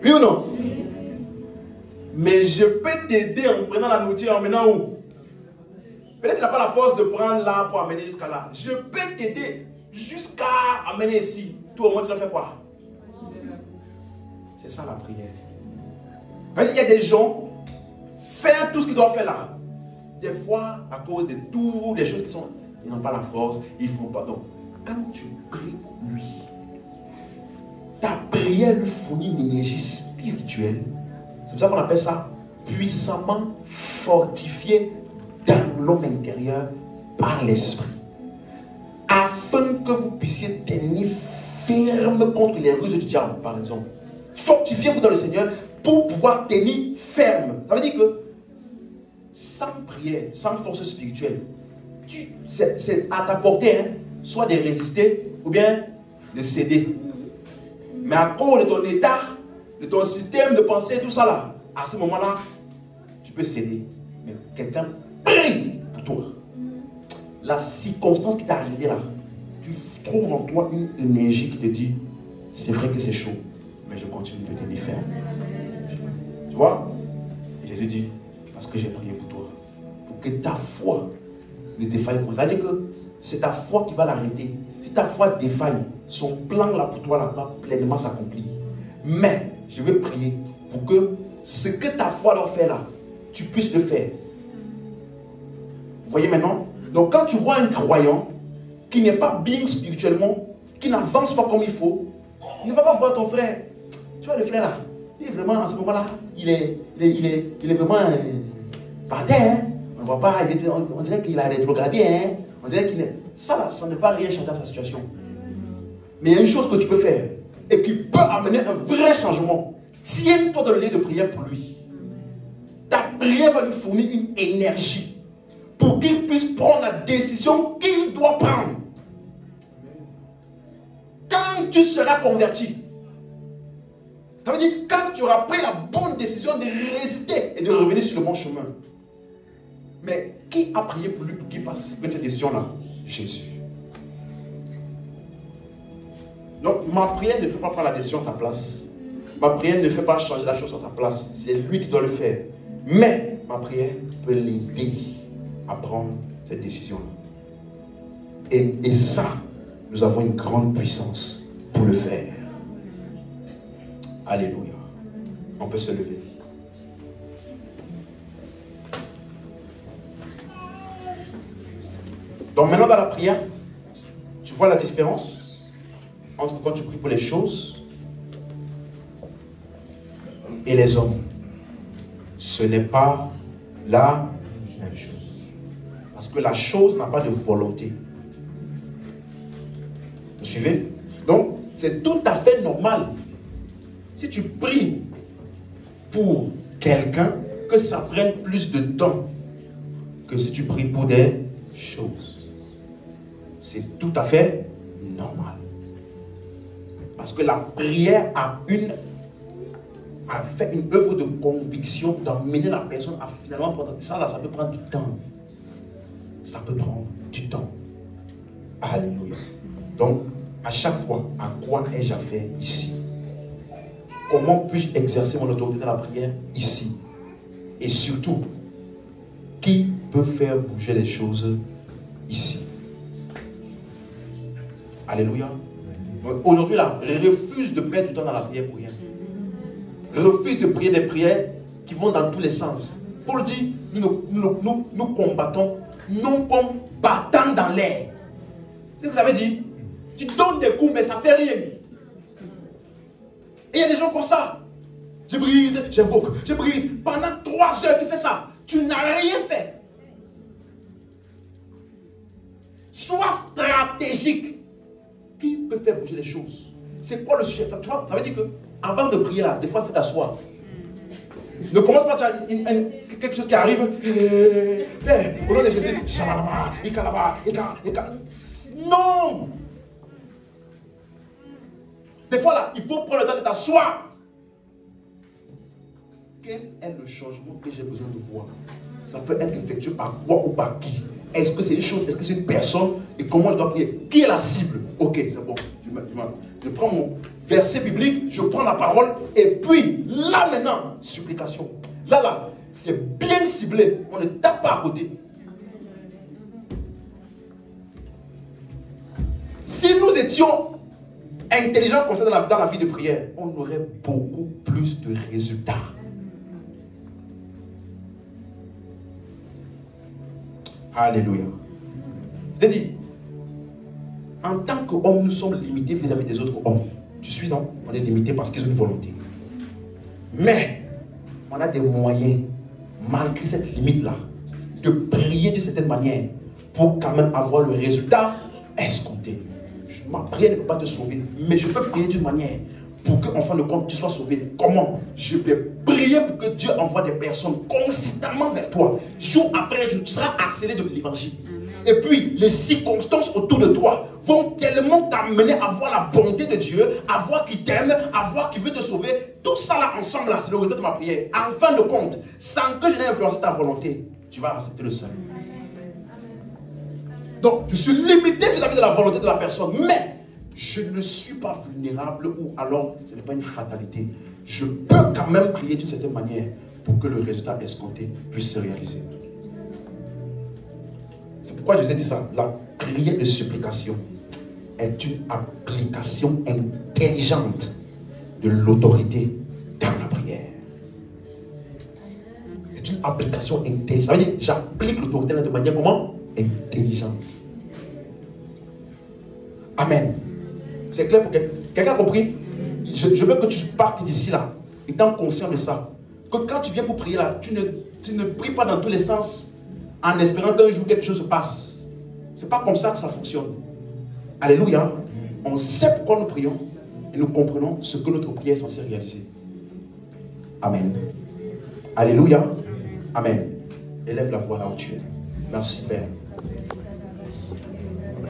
Oui ou non? Mais je peux t'aider en prenant la nourriture, en menant où? Peut-être que tu n'as pas la force de prendre là pour amener jusqu'à là. Je peux t'aider jusqu'à amener ici. Toi, au moins, tu dois faire quoi? C'est ça la prière. Il y a des gens, faire tout ce qu'ils doivent faire là. Des fois, à cause de tout, des choses qui sont, ils n'ont pas la force, ils ne font pas. Donc, quand tu pries lui, ta prière lui fournit une énergie spirituelle. C'est pour ça qu'on appelle ça puissamment fortifié dans l'homme intérieur par l'esprit. Afin que vous puissiez tenir ferme contre les ruses du diable, par exemple. Fortifiez-vous dans le Seigneur pour pouvoir tenir ferme. Ça veut dire que sans prière, sans force spirituelle, c'est à ta portée, hein, soit de résister ou bien de céder. Mais à cause de ton état, de ton système de pensée, tout ça là, à ce moment-là, tu peux céder. Mais quelqu'un prie pour toi. La circonstance qui t'est arrivée là, tu trouves en toi une énergie qui te dit, c'est vrai que c'est chaud, mais je continue de tenir ferme. Tu vois? Et Jésus dit, parce que j'ai prié pour toi, pour que ta foi ne défaille pas. C'est-à-dire que c'est ta foi qui va l'arrêter. Si ta foi défaille, son plan là pour toi là va pleinement s'accomplir. Mais je vais prier pour que ce que ta foi leur fait là, tu puisses le faire. Vous voyez maintenant? Donc quand tu vois un croyant qui n'est pas bien spirituellement, qui n'avance pas comme il faut, ne va pas voir ton frère. Tu vois le frère là, il est vraiment en ce moment là, il est vraiment par terre. Hein? On ne voit pas, on dirait qu'il a rétrogradé. Hein? On dirait qu'il est... Ça là, ça ne va rien changer dans sa situation. Mais il y a une chose que tu peux faire et qui peut amener un vrai changement. Tiens-toi dans le lit de prière pour lui. Ta prière va lui fournir une énergie pour qu'il puisse prendre la décision qu'il doit prendre. Quand tu seras converti, ça veut dire quand tu auras pris la bonne décision de résister et de revenir sur le bon chemin. Mais qui a prié pour lui pour qu'il passe cette décision-là? Jésus. Donc ma prière ne fait pas prendre la décision à sa place. Ma prière ne fait pas changer la chose à sa place. C'est lui qui doit le faire. Mais ma prière peut l'aider à prendre cette décision-là. Et ça, nous avons une grande puissance pour le faire. Alléluia. On peut se lever. Donc maintenant dans la prière, tu vois la différence entre quand tu pries pour les choses et les hommes. Ce n'est pas la même chose. Parce que la chose n'a pas de volonté. Vous suivez? Donc, c'est tout à fait normal. Si tu pries pour quelqu'un, que ça prenne plus de temps que si tu pries pour des choses. C'est tout à fait normal. Parce que la prière a fait une œuvre de conviction d'emmener la personne à finalement prendre. Ça, là, ça peut prendre du temps. Ça peut prendre du temps. Alléluia. Donc, à chaque fois, à quoi ai-je affaire ici? Comment puis-je exercer mon autorité dans la prière ici? Et surtout, qui peut faire bouger les choses ici? Alléluia. Aujourd'hui, là, refuse de perdre du temps dans la prière pour rien. Refuse de prier des prières qui vont dans tous les sens. Paul dit, nous combattons non comme battant dans l'air. C'est ce que ça veut dire. Tu donnes des coups, mais ça ne fait rien. Et il y a des gens comme ça. Je brise, j'invoque, je brise. Pendant 3 heures, tu fais ça. Tu n'as rien fait. Sois stratégique. Qui peut faire bouger les choses? C'est quoi le sujet? Tu vois, ça veut dire que avant de prier là, des fois, il faut t'asseoir. Ne commence pas à quelque chose qui arrive. Au nom de Jésus, non! Des fois là, il faut prendre le temps de t'asseoir. Quel est le changement que j'ai besoin de voir? Ça peut être effectué par quoi ou par qui? Est-ce que c'est une chose? Est-ce que c'est une personne? Et comment je dois prier? Qui est la cible? Ok, c'est bon. Je prends mon verset biblique, je prends la parole, et puis, là maintenant, supplication. Là, c'est bien ciblé. On ne tape pas à côté. Si nous étions intelligents comme ça dans la vie de prière, on aurait beaucoup plus de résultats. Alléluia. Je t'ai dit, en tant qu'homme, nous sommes limités vis-à-vis des autres hommes. Tu suis, hein? On est limité parce qu'ils ont une volonté. Mais, on a des moyens, malgré cette limite-là, de prier d'une certaine manière pour quand même avoir le résultat escompté. Ma prière ne peut pas te sauver, mais je peux prier d'une manière pour qu'en fin de compte, tu sois sauvé. Comment? Je vais prier pour que Dieu envoie des personnes constamment vers toi. Jour après jour, tu seras accéléré de l'évangile. Et puis, les circonstances autour de toi vont tellement t'amener à voir la bonté de Dieu, à voir qu'il t'aime, à voir qu'il veut te sauver. Tout ça là, ensemble, là, c'est le résultat de ma prière. En fin de compte, sans que je n'ai influencé ta volonté, tu vas accepter le salut. Donc, je suis limité vis-à-vis de la volonté de la personne, mais je ne suis pas vulnérable ou alors ce n'est pas une fatalité. Je peux quand même prier d'une certaine manière pour que le résultat escompté puisse se réaliser. pourquoi je vous ai dit ça? La prière de supplication est une application intelligente de l'autorité dans la prière. C'est une application intelligente. Ça veut dire, j'applique l'autorité de manière comment? Intelligente. Amen. C'est clair pour quelqu'un? Quelqu'un a compris? Je veux que tu partes d'ici là, étant conscient de ça. Que quand tu viens pour prier là, tu ne pries pas dans tous les sens en espérant qu'un jour quelque chose se passe. C'est pas comme ça que ça fonctionne. Alléluia. On sait pourquoi nous prions et nous comprenons ce que notre prière est censée réaliser. Amen. Alléluia. Amen. Élève la voix là où tu es. Merci Père.